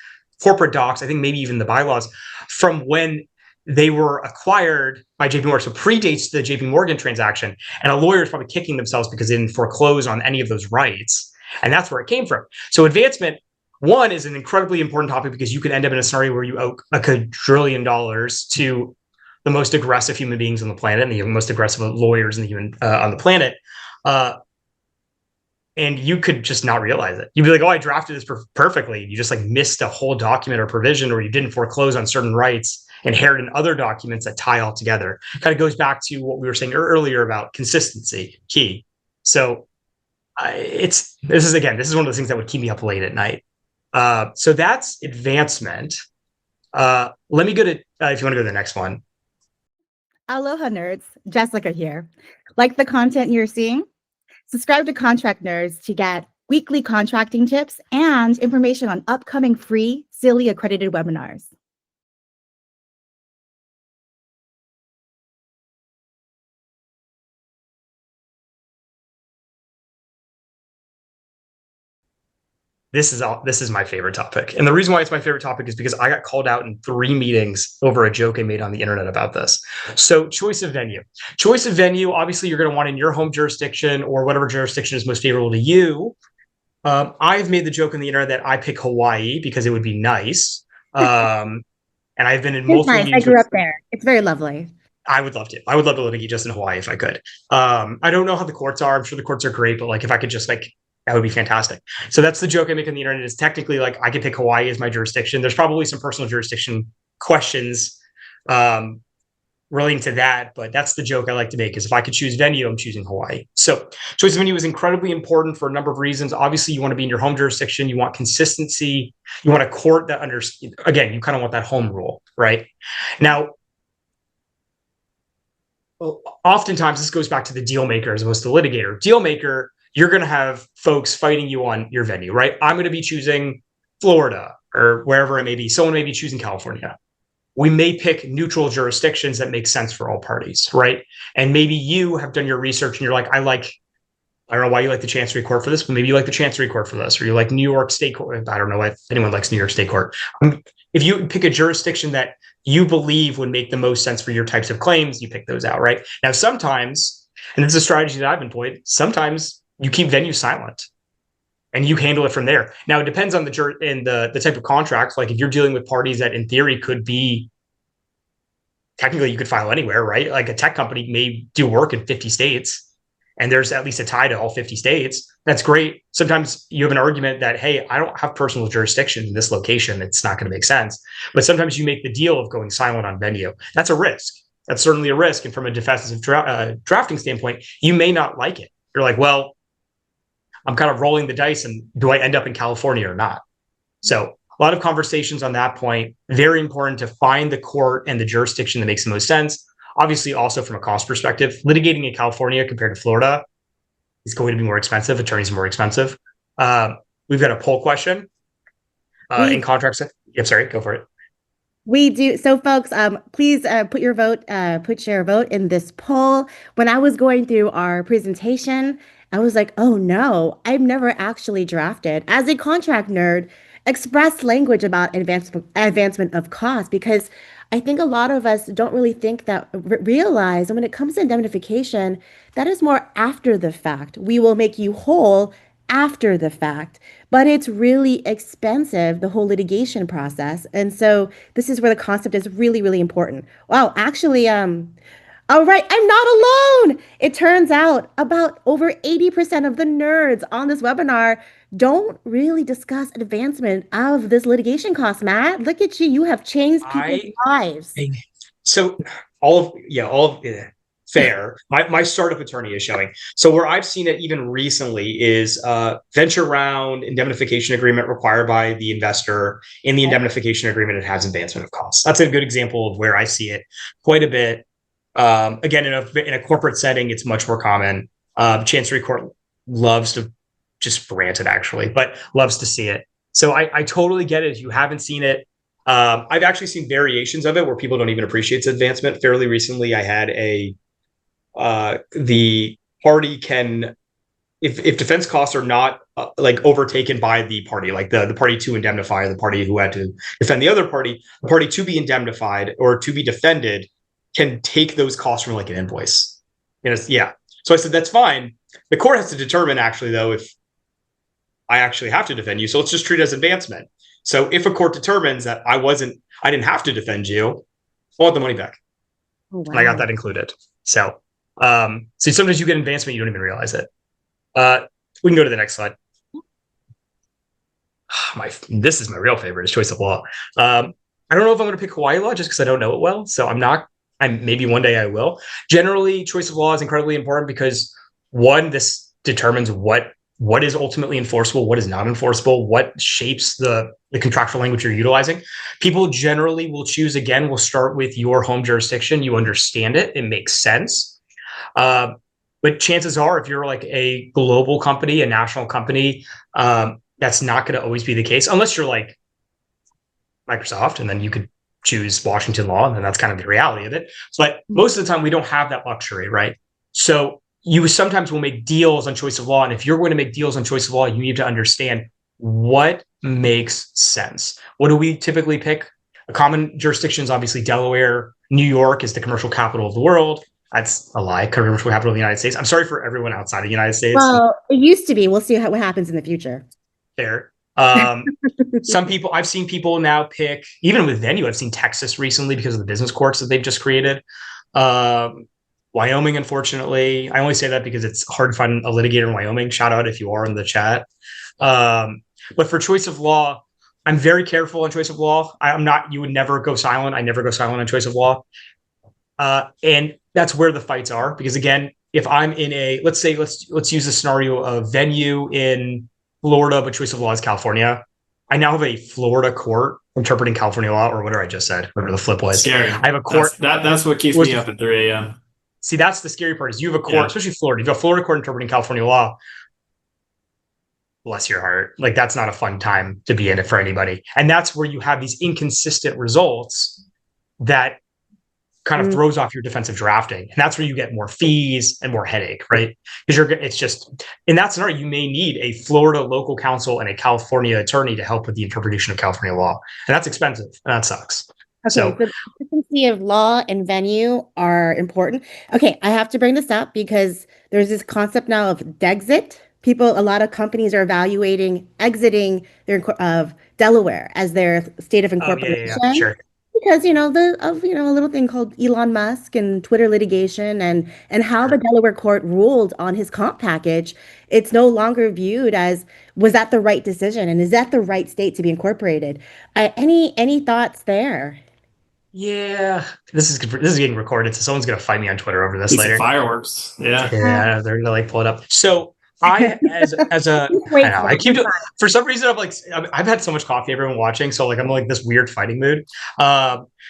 corporate docs, I think maybe even the bylaws, from when they were acquired by JP Morgan. So predates the JP Morgan transaction. And a lawyer is probably kicking themselves because they didn't foreclose on any of those rights. And that's where it came from. So advancement, one, is an incredibly important topic because you could end up in a scenario where you owe $1 quadrillion to the most aggressive human beings on the planet and the most aggressive lawyers on the planet. And you could just not realize it. You'd be like, oh, I drafted this perfectly. You just like missed a whole document or provision, or you didn't foreclose on certain rights inherent in other documents that tie all together. It kind of goes back to what we were saying earlier about consistency, key. So this is one of those things that would keep me up late at night. So that's advancement. Let me go to, if you want to go to the next one. Aloha nerds, Jessica here. Like the content you're seeing? Subscribe to Contract Nerds to get weekly contracting tips and information on upcoming free, silly accredited webinars. This is my favorite topic. And the reason why it's my favorite topic is because I got called out in 3 meetings over a joke I made on the internet about this. So choice of venue. Choice of venue, obviously you're going to want in your home jurisdiction or whatever jurisdiction is most favorable to you. I've made the joke on the internet that I pick Hawaii because it would be nice. And I've been in multiple meetings. I grew up there. It's very lovely. I would love to. I would love to litigate just in Hawaii if I could. I don't know how the courts are. I'm sure the courts are great, but like if I could just that would be fantastic. So that's the joke I make on the internet, is technically like I could pick Hawaii as my jurisdiction. There's probably some personal jurisdiction questions relating to that, but that's the joke I like to make, is if I could choose venue, I'm choosing Hawaii. So choice of venue is incredibly important for a number of reasons. Obviously, you want to be in your home jurisdiction. You want consistency. You want a court that again, you kind of want that home rule, right? Now, oftentimes this goes back to the deal maker as opposed to the litigator. Deal maker, you're going to have folks fighting you on your venue, right? I'm going to be choosing Florida or wherever it may be. Someone may be choosing California. We may pick neutral jurisdictions that make sense for all parties, right? And maybe you have done your research and you're like, I don't know why you like the Chancery Court for this, but maybe you like the Chancery Court for this, or you like New York State Court. I don't know if anyone likes New York State Court. If you pick a jurisdiction that you believe would make the most sense for your types of claims, you pick those out, right? Now, sometimes, and this is a strategy that I've employed, sometimes you keep venue silent and you handle it from there. Now, it depends on the type of contracts. Like if you're dealing with parties that in theory could be, technically you could file anywhere, right? Like a tech company may do work in 50 states. and there's at least a tie to all 50 states, that's great. Sometimes you have an argument that, hey, I don't have personal jurisdiction in this location. It's not going to make sense. But sometimes you make the deal of going silent on venue. That's a risk. That's certainly a risk. And from a defensive drafting standpoint, you may not like it. You're like, well, I'm kind of rolling the dice, and do I end up in California or not? So a lot of conversations on that point. Very important to find the court and the jurisdiction that makes the most sense. Obviously, also from a cost perspective, litigating in California compared to Florida is going to be more expensive. Attorneys are more expensive. We've got a poll question in contracts. I'm sorry, go for it. We do. So folks, please put your vote, share a vote in this poll. When I was going through our presentation, I was like, oh no, I've never actually drafted as a contract nerd, express language about advancement of cost, because I think a lot of us don't really think that realize, and when it comes to indemnification, that is more after the fact. We will make you whole after the fact, but it's really expensive, the whole litigation process. And so this is where the concept is really, really important. Wow, actually, all right, I'm not alone. It turns out about over 80% of the nerds on this webinar don't really discuss advancement of this litigation cost. Matt, look at you. You have changed people's lives. So fair. My startup attorney is showing. So where I've seen it even recently is venture round indemnification agreement required by the investor. In the indemnification agreement, it has advancement of costs. That's a good example of where I see it quite a bit. Again, in a corporate setting, it's much more common. Chancery Court loves to just grant it, actually, but loves to see it. So I totally get it. If you haven't seen it, I've actually seen variations of it where people don't even appreciate its advancement. Fairly recently, I had the party can, if defense costs are not like overtaken by the party, like the party to indemnify, the party who had to defend the other party, the party to be indemnified or to be defended can take those costs from like an invoice. Yeah. So I said, that's fine. The court has to determine actually, though, if I actually have to defend you. So let's just treat it as advancement. So if a court determines that I didn't have to defend you, I want the money back. Oh, wow. And I got that included. So, sometimes you get advancement, you don't even realize it. We can go to the next slide. This is my real favorite, is choice of law. I don't know if I'm going to pick Hawaii law just because I don't know it well. So maybe one day I will. Generally, choice of law is incredibly important because one, this determines what is ultimately enforceable, what is not enforceable, what shapes the contractual language you're utilizing. People generally will choose, again, we'll start with your home jurisdiction. You understand it. It makes sense. But chances are, if you're like a global company, a national company, that's not going to always be the case, unless you're like Microsoft, and then you could choose Washington law, and then that's kind of the reality of it. But most of the time, we don't have that luxury, right? So you sometimes will make deals on choice of law. And if you're going to make deals on choice of law, you need to understand what makes sense. What do we typically pick? A common jurisdiction is obviously Delaware. New York is the commercial capital of the world. That's a lie. Commercial capital of the United States. I'm sorry for everyone outside of the United States. Well, it used to be. We'll see what happens in the future. Fair. Some people, I've seen people now pick, even with venue, I've seen Texas recently because of the business courts that they've just created. Wyoming, unfortunately. I only say that because it's hard to find a litigator in Wyoming. Shout out if you are in the chat. But for choice of law, I'm very careful on choice of law. You would never go silent. I never go silent on choice of law. And that's where the fights are. Because again, if I'm in let's use the scenario of venue in Florida, but choice of law is California. I now have a Florida court interpreting California law, or whatever I just said, whatever the flip was. Scary. I have a court. That's what keeps me up at 3 a.m. See, that's the scary part is you have a court, especially Florida. You have a Florida court interpreting California law. Bless your heart. Like, that's not a fun time to be in it for anybody. And that's where you have these inconsistent results that kind of throws off your defensive drafting. And that's where you get more fees and more headache, right? Because it's just, in that scenario, you may need a Florida local counsel and a California attorney to help with the interpretation of California law. And that's expensive. And that sucks. Okay, so the consistency of law and venue are important. Okay, I have to bring this up because there's this concept now of Dexit. A lot of companies are evaluating exiting of Delaware as their state of incorporation. Sure. Because a little thing called Elon Musk and Twitter litigation and how the Delaware court ruled on his comp package, it's no longer viewed as was that the right decision and is that the right state to be incorporated? Any thoughts there? Yeah, this is getting recorded, so someone's gonna fight me on Twitter over this Piece of later. fireworks. Yeah. Yeah, they're gonna like pull it up. So I, as a, I Wait, know I keep for some reason I've had so much coffee, everyone watching, so like I'm like this weird fighting mood.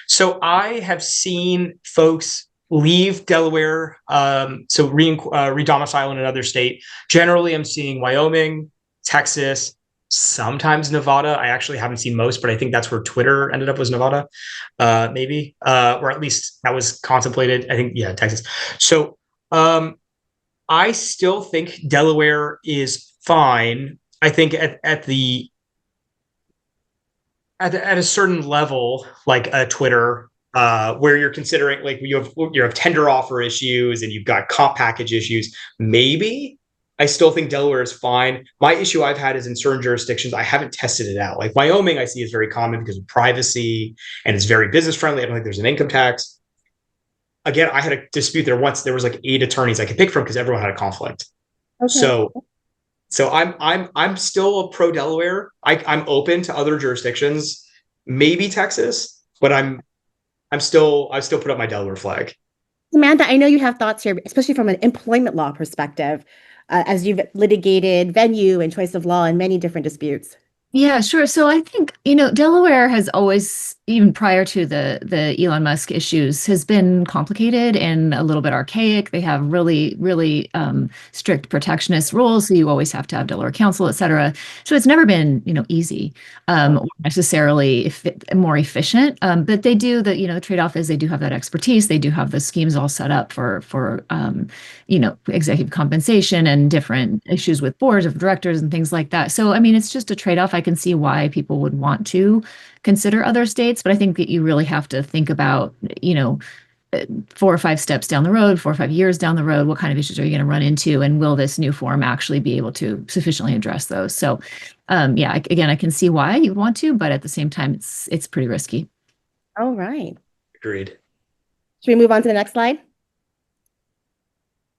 So I have seen folks leave Delaware, so re-domicile in another state. Generally, I'm seeing Wyoming, Texas, sometimes Nevada. I actually haven't seen most, but I think that's where Twitter ended up, was Nevada, maybe, or at least that was contemplated. I think, yeah, Texas. So I still think Delaware is fine. I think at a certain level, like a Twitter, where you're considering, like, you have tender offer issues and you've got comp package issues, maybe. I still think Delaware is fine. My issue I've had is in certain jurisdictions, I haven't tested it out. Like Wyoming, I see is very common because of privacy and it's very business friendly. I don't think there's an income tax. Again, I had a dispute there once. There was like 8 attorneys I could pick from because everyone had a conflict. Okay. So I'm still a pro Delaware. I'm open to other jurisdictions, maybe Texas, but I still put up my Delaware flag. Samantha, I know you have thoughts here, especially from an employment law perspective, as you've litigated venue and choice of law in many different disputes. Yeah, sure. So I think, Delaware has always, even prior to the Elon Musk issues, has been complicated and a little bit archaic. They have really, really strict protectionist rules. So you always have to have Delaware counsel, et cetera. So it's never been, easy or necessarily more efficient. But they do the trade-off is they do have that expertise. They do have the schemes all set up for executive compensation and different issues with boards of directors and things like that. So, I mean, it's just a trade-off. I can see why people would want to consider other states, but I think that you really have to think about, 4 or 5 steps down the road, 4 or 5 years down the road, what kind of issues are you going to run into, and will this new form actually be able to sufficiently address those? So, again, I can see why you want to, but at the same time, it's pretty risky. All right. Agreed. Should we move on to the next slide?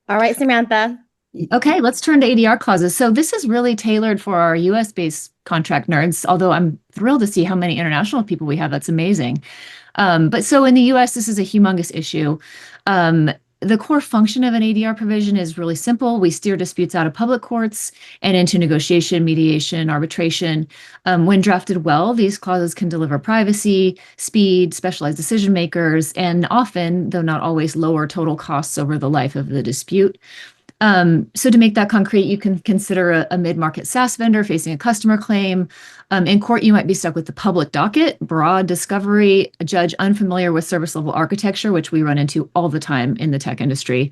All right, Samantha. Okay, let's turn to ADR clauses. So this is really tailored for our US-based contract nerds, although I'm thrilled to see how many international people we have. That's amazing. But so in the US, this is a humongous issue. The core function of an ADR provision is really simple. We steer disputes out of public courts and into negotiation, mediation, arbitration. When drafted well, these clauses can deliver privacy, speed, specialized decision makers, and often, though not always, lower total costs over the life of the dispute. So to make that concrete, you can consider a mid-market SaaS vendor facing a customer claim. In court, you might be stuck with the public docket, broad discovery, a judge unfamiliar with service level architecture, which we run into all the time in the tech industry.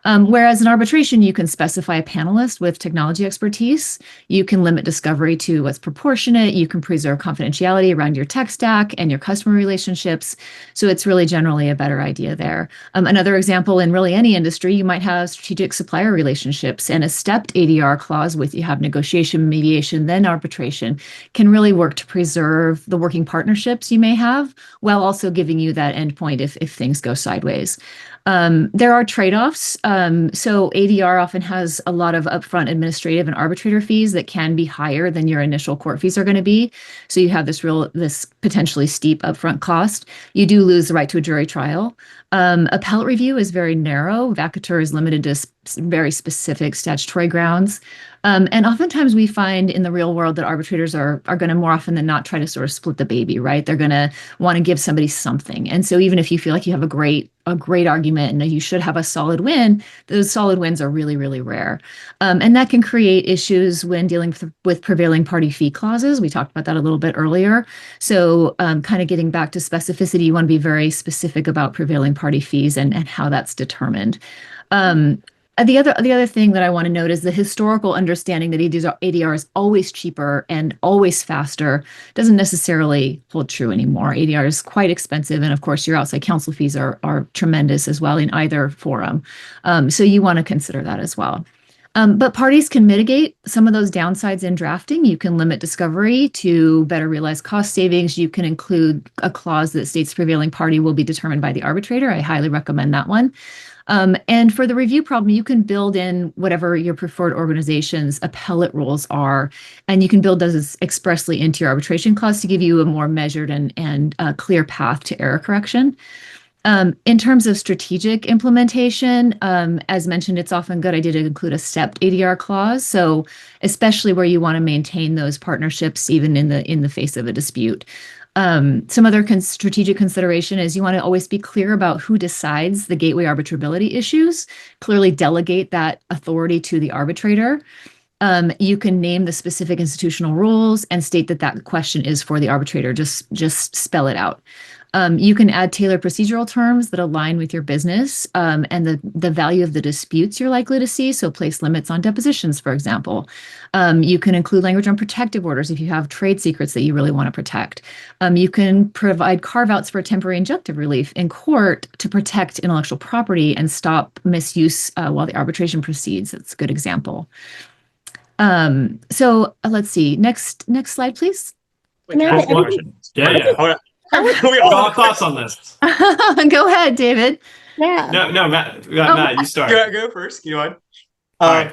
Whereas in arbitration, you can specify a panelist with technology expertise. You can limit discovery to what's proportionate. You can preserve confidentiality around your tech stack and your customer relationships. So it's really generally a better idea there. Another example, in really any industry, you might have strategic supplier relationships, and a stepped ADR clause with you have negotiation, mediation, then arbitration can really work to preserve the working partnerships you may have while also giving you that endpoint if things go sideways. There are trade-offs. So ADR often has a lot of upfront administrative and arbitrator fees that can be higher than your initial court fees are going to be. So you have this potentially steep upfront cost. You do lose the right to a jury trial. Appellate review is very narrow. Vacatur is limited to very specific statutory grounds. And oftentimes we find in the real world that arbitrators are going to more often than not try to sort of split the baby, right? They're going to want to give somebody something. And so even if you feel like you have a great argument and you should have a solid win, those solid wins are really, really rare. And that can create issues when dealing with prevailing party fee clauses. We talked about that a little bit earlier. So kind of getting back to specificity, you want to be very specific about prevailing party fees and how that's determined. The other thing that I want to note is the historical understanding that ADR is always cheaper and always faster doesn't necessarily hold true anymore. ADR is quite expensive, and of course, your outside counsel fees are tremendous as well in either forum. So you want to consider that as well. But parties can mitigate some of those downsides in drafting. You can limit discovery to better realize cost savings. You can include a clause that states prevailing party will be determined by the arbitrator. I highly recommend that one. And for the review problem, you can build in whatever your preferred organization's appellate rules are, and you can build those expressly into your arbitration clause to give you a more measured and clear path to error correction. In terms of strategic implementation, as mentioned, it's often a good idea to include a stepped ADR clause. So especially where you want to maintain those partnerships, even in the face of a dispute. Some other strategic consideration is you want to always be clear about who decides the gateway arbitrability issues, clearly delegate that authority to the arbitrator. You can name the specific institutional rules and state that that question is for the arbitrator. Just spell it out. You can add tailored procedural terms that align with your business and the value of the disputes you're likely to see. So place limits on depositions, for example. You can include language on protective orders if you have trade secrets that you really want to protect. You can provide carve-outs for temporary injunctive relief in court to protect intellectual property and stop misuse while the arbitration proceeds. That's a good example. So let's see. Next slide, please. Wait, can I ask a question? Yeah. We all have thoughts on this. Go ahead, David. Yeah. No, Matt, Matt, you start. Go first. You know what? All right.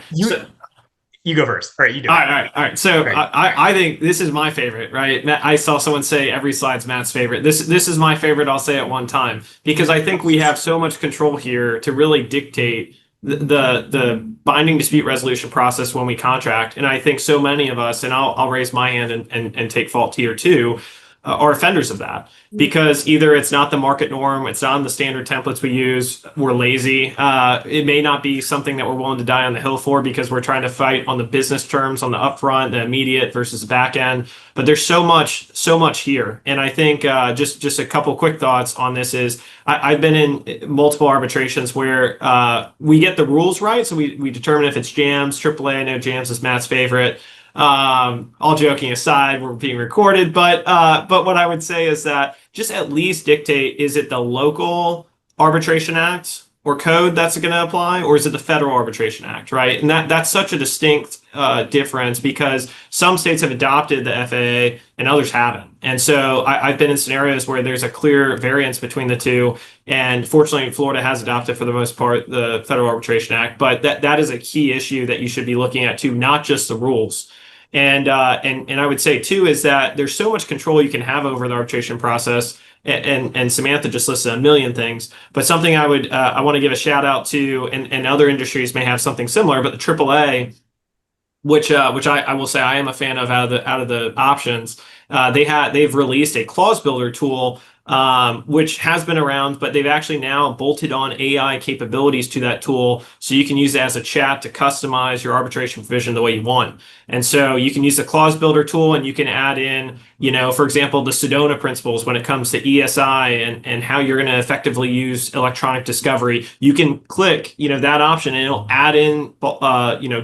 You go first. All right, you do. All right. So I think this is my favorite, right? Matt, I saw someone say every slide's Matt's favorite. This is my favorite. I'll say it one time because I think we have so much control here to really dictate the binding dispute resolution process when we contract. And I think so many of us, and I'll raise my hand and take fault here too, are offenders of that because either it's not the market norm, it's not on the standard templates we use, we're lazy. It may not be something that we're willing to die on the hill for because we're trying to fight on the business terms, on the upfront, the immediate versus the back end. But there's so much here. And I think just a couple quick thoughts on this is I've been in multiple arbitrations where we get the rules right. So we determine if it's jams, AAA. I know jams is Matt's favorite. All joking aside, we're being recorded, but what I would say is that just at least dictate, is it the local arbitration act or code that's going to apply, or is it the federal arbitration act, right? And that's such a distinct difference because some states have adopted the FAA and others haven't. And so I've been in scenarios where there's a clear variance between the two. And fortunately, Florida has adopted, for the most part, the Federal Arbitration Act. But that is a key issue that you should be looking at too, not just the rules. And I would say too is that there's so much control you can have over the arbitration process. And Samantha just listed a million things, but something I want to give a shout out to, and other industries may have something similar, but the AAA, which I will say I am a fan of out of the options. They've released a clause builder tool, which has been around, but they've actually now bolted on AI capabilities to that tool. So you can use it as a chat to customize your arbitration provision the way you want. And so you can use the clause builder tool and you can add in, for example, the Sedona principles when it comes to ESI and how you're going to effectively use electronic discovery. You can click, that option and it'll add in,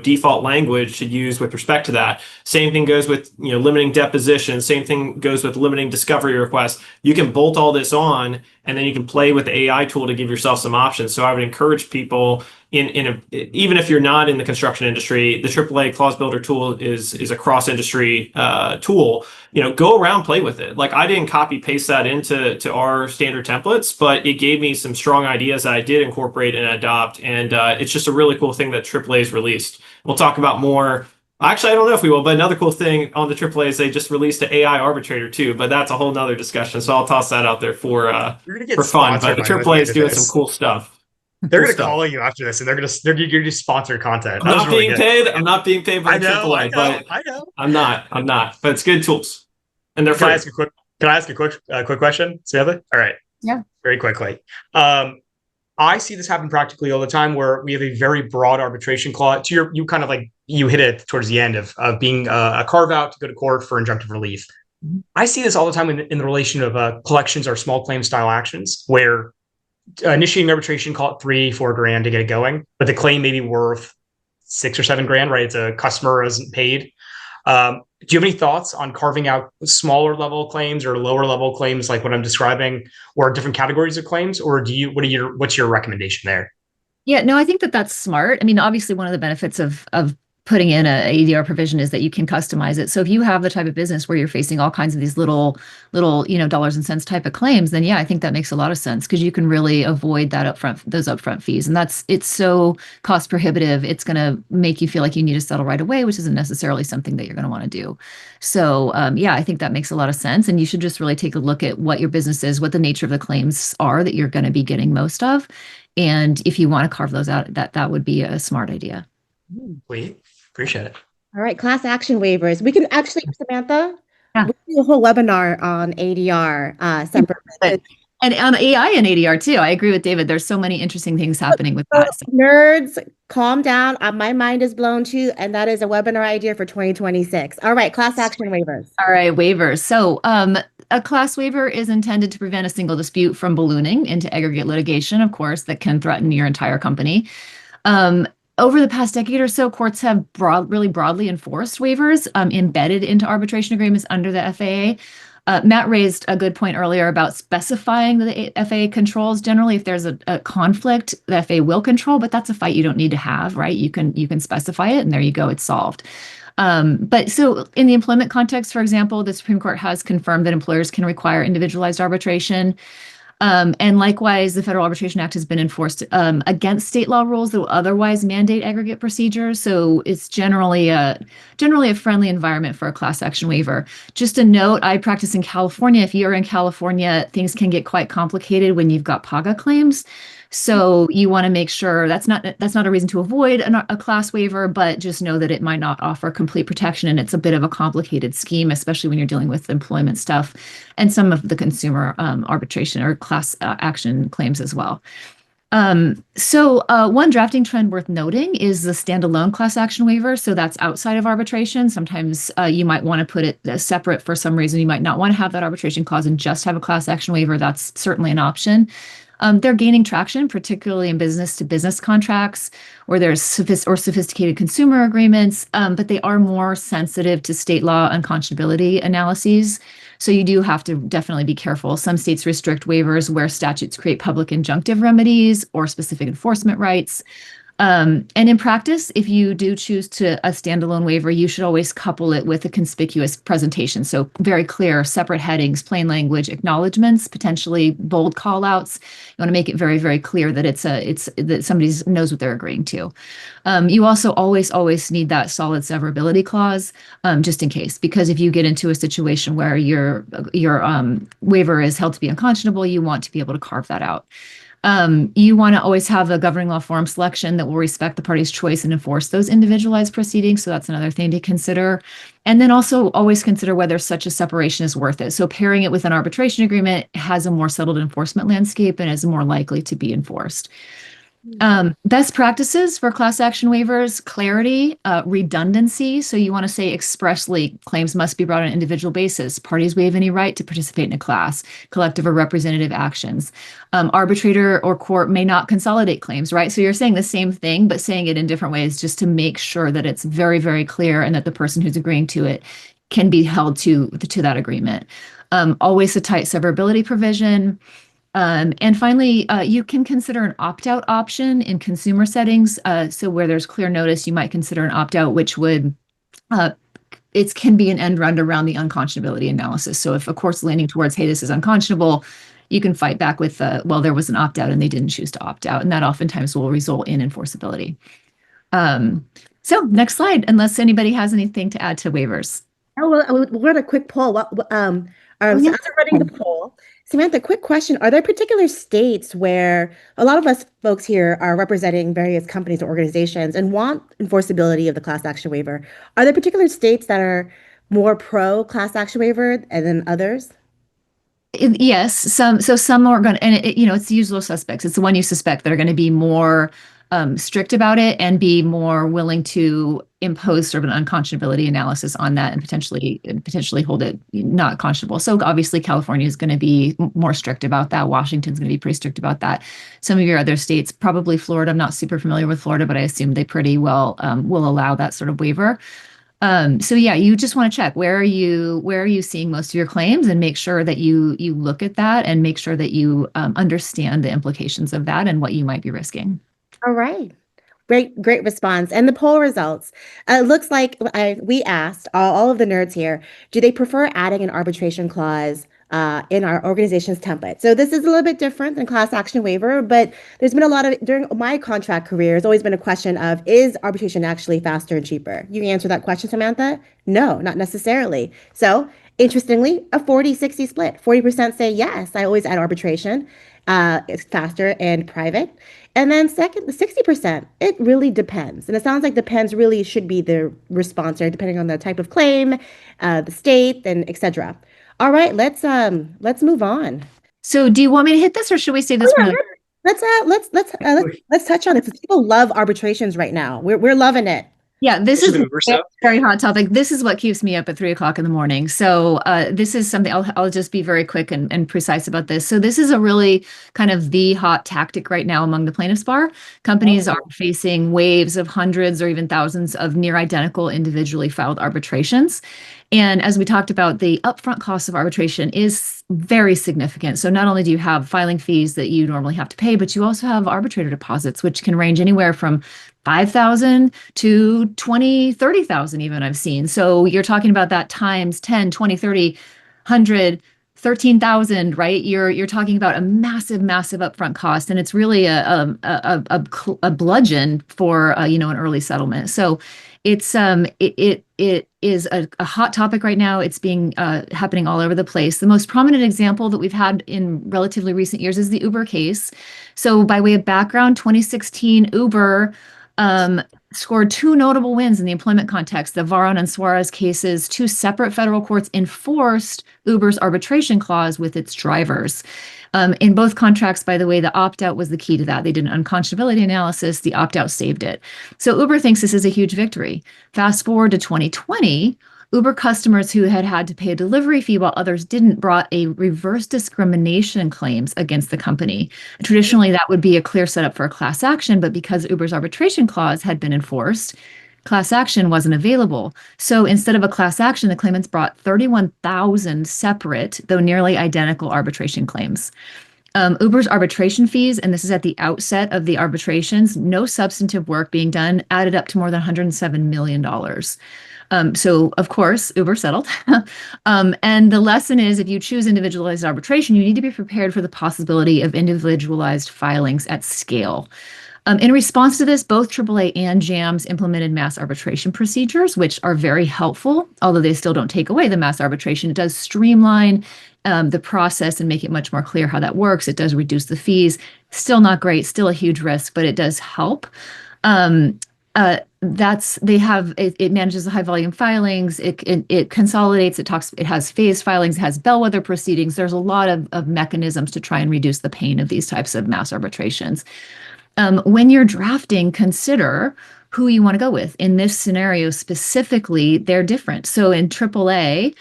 default language to use with respect to that. Same thing goes with, limiting deposition. Same thing goes with limiting discovery requests. You can bolt all this on and then you can play with the AI tool to give yourself some options. So I would encourage people even if you're not in the construction industry, the AAA clause builder tool is a cross industry tool. Go around, play with it. Like I didn't copy paste that into our standard templates, but it gave me some strong ideas that I did incorporate and adopt. And it's just a really cool thing that AAA's released. We'll talk about more. Actually, I don't know if we will, but another cool thing on the AAA is they just released an AI arbitrator too, but that's a whole nother discussion. So I'll toss that out there for fun. But the AAA is doing some cool stuff. They're going to call you after this, and they're going to do sponsored content. I'm not being paid. I'm not being paid by AAA, but I know. I'm not. But it's good tools, and they're free. Can I ask a quick question, Samantha? All right. Yeah. Very quickly. I see this happen practically all the time, where we have a very broad arbitration clause. You hit it towards the end of being a carve out to go to court for injunctive relief. Mm-hmm. I see this all the time in the relation of collections or small claim style actions, where initiating arbitration, call it $3-4 grand to get it going, but the claim may be worth $6 or $7 grand, right? It's a customer isn't paid. Do you have any thoughts on carving out smaller level claims or lower level claims like what I'm describing, or different categories of claims? Or what's your recommendation there? Yeah, no, I think that that's smart. I mean, obviously, one of the benefits of putting in a ADR provision is that you can customize it. So if you have the type of business where you're facing all kinds of these little, dollars and cents type of claims, then yeah, I think that makes a lot of sense because you can really avoid those upfront fees. And it's so cost prohibitive. It's going to make you feel like you need to settle right away, which isn't necessarily something that you're going to want to do. So yeah, I think that makes a lot of sense. And you should just really take a look at what your business is, what the nature of the claims are that you're going to be getting most of. And if you want to carve those out, that would be a smart idea. We appreciate it. All right, class action waivers. We can actually, Samantha, Yeah. we can do a whole webinar on ADR separate. But, and on AI and ADR too, I agree with David. There's so many interesting things happening with that. So, Nerds, calm down. My mind is blown too, and that is a webinar idea for 2026. All right, class action waivers. all right, waivers. So, a class waiver is intended to prevent a single dispute from ballooning into aggregate litigation, of course, that can threaten your entire company. Um, Over the past decade or so, courts have really broadly enforced waivers embedded into arbitration agreements under the FAA. Matt raised a good point earlier about specifying the FAA controls. Generally, if there's a conflict, the FAA will control, but that's a fight you don't need to have, right? You can specify it, and there you go, it's solved. But so in the employment context, for example, the Supreme Court has confirmed that employers can require individualized arbitration. And likewise, the Federal Arbitration Act has been enforced against state law rules that will otherwise mandate aggregate procedures. So it's generally a friendly environment for a class action waiver. Just a note, I practice in California. If you're in California, things can get quite complicated when you've got PAGA claims. So you want to make sure that's not a reason to avoid a class waiver, but just know that it might not offer complete protection, and it's a bit of a complicated scheme, especially when you're dealing with employment stuff and some of the consumer arbitration or class action claims as well. So one drafting trend worth noting is the standalone class action waiver. So that's outside of arbitration. Sometimes you might want to put it separate for some reason. You might not want to have that arbitration clause and just have a class action waiver. That's certainly an option. They're gaining traction, particularly in business-to-business contracts where there's sophisticated consumer agreements, but they are more sensitive to state law unconscionability analyses. So you do have to definitely be careful. Some states restrict waivers where statutes create public injunctive remedies or specific enforcement rights. And in practice, if you do choose a standalone waiver, you should always couple it with a conspicuous presentation. So very clear, separate headings, plain language, acknowledgments, potentially bold call outs. You want to make it very, very clear that it's that somebody knows what they're agreeing to. You also always need that solid severability clause, just in case, because if you get into a situation where your waiver is held to be unconscionable, you want to be able to carve that out. You want to always have a governing law forum selection that will respect the party's choice and enforce those individualized proceedings. So that's another thing to consider. And then also always consider whether such a separation is worth it. So pairing it with an arbitration agreement has a more settled enforcement landscape and is more likely to be enforced. Best practices for class action waivers: clarity, redundancy. So you want to say expressly claims must be brought on an individual basis. Parties waive any right to participate in a class, collective or representative actions. Arbitrator or court may not consolidate claims, right? So you're saying the same thing, but saying it in different ways just to make sure that it's very, very clear and that the person who's agreeing to it can be held to that agreement. Always a tight severability provision. And finally, you can consider an opt-out option in consumer settings. So where there's clear notice, you might consider an opt-out, which would it can be an end run around the unconscionability analysis. So if a court's leaning towards, hey, this is unconscionable, you can fight back with, well, there was an opt-out and they didn't choose to opt out, and that oftentimes will result in enforceability. So next slide, unless anybody has anything to add to waivers. Oh, well, we're on a quick poll. So as we're running the poll, Samantha, quick question. Are there particular states where a lot of us folks here are representing various companies or organizations and want enforceability of the class action waiver? Are there particular states that are more pro class action waiver than others? Yes, some are going to, and it's the usual suspects. It's the one you suspect that are going to be more strict about it and be more willing to impose sort of an unconscionability analysis on that and potentially hold it not conscionable. So obviously California is going to be more strict about that. Washington's going to be pretty strict about that. Some of your other states, probably Florida. I'm not super familiar with Florida, but I assume they pretty well will allow that sort of waiver. So yeah, you just want to check where are you seeing most of your claims and make sure that you look at that and make sure that you understand the implications of that and what you might be risking. All right. Great response. And the poll results. It looks like we asked all of the nerds here, do they prefer adding an arbitration clause in our organization's template? So this is a little bit different than class action waiver, but there's been a lot of, during my contract career, there's always been a question of, is arbitration actually faster and cheaper? You answer that question, Samantha? No, not necessarily. So interestingly, a 40-60 split. 40% say yes, I always add arbitration. It's faster and private. And then second, the 60%, it really depends. And it sounds like depends really should be the response there, depending on the type of claim, the state, and etc. All right, let's move on. So do you want me to hit this or should we save this for another? Let's touch on it because people love arbitrations right now. We're loving it. Yeah, this is Uber a stuff. very hot topic. This is what keeps me up at 3 o'clock in the morning. So this is something I'll just be very quick and precise about this. So this is a really kind of the hot tactic right now among the plaintiffs bar. Companies are facing waves of hundreds or even thousands of near identical individually filed arbitrations. And as we talked about, the upfront cost of arbitration is very significant. So not only do you have filing fees that you normally have to pay, but you also have arbitrator deposits, which can range anywhere from 5,000 to 20, 30,000 even I've seen. So you're talking about that times 10, 20, 30, 100, 13,000, right? You're talking about a massive, massive upfront cost, and it's really a bludgeon for an early settlement. So it is a hot topic right now. It's being happening all over the place. The most prominent example that we've had in relatively recent years is the Uber case. So by way of background, 2016 Uber scored two notable wins in the employment context. The Varon and Suarez cases, two separate federal courts enforced Uber's arbitration clause with its drivers. In both contracts, by the way, the opt-out was the key to that. They did an unconscionability analysis. The opt-out saved it. So Uber thinks this is a huge victory. Fast forward to 2020, Uber customers who had to pay a delivery fee while others didn't brought a reverse discrimination claims against the company. Traditionally, that would be a clear setup for a class action, but because Uber's arbitration clause had been enforced, class action wasn't available. So instead of a class action, the claimants brought 31,000 separate, though nearly identical arbitration claims. Uber's arbitration fees, and this is at the outset of the arbitrations, no substantive work being done, added up to more than $107 million. So, of course, Uber settled. And the lesson is if you choose individualized arbitration, you need to be prepared for the possibility of individualized filings at scale. In response to this, both AAA and JAMS implemented mass arbitration procedures, which are very helpful, although they still don't take away the mass arbitration. It does streamline the process and make it much more clear how that works. It does reduce the fees. Still not great, still a huge risk, but it does help. It manages the high volume filings. It consolidates. It has phased filings. It has bellwether proceedings. There's a lot of mechanisms to try and reduce the pain of these types of mass arbitrations. When you're drafting, consider who you want to go with. In this scenario specifically, they're different. So in AAA,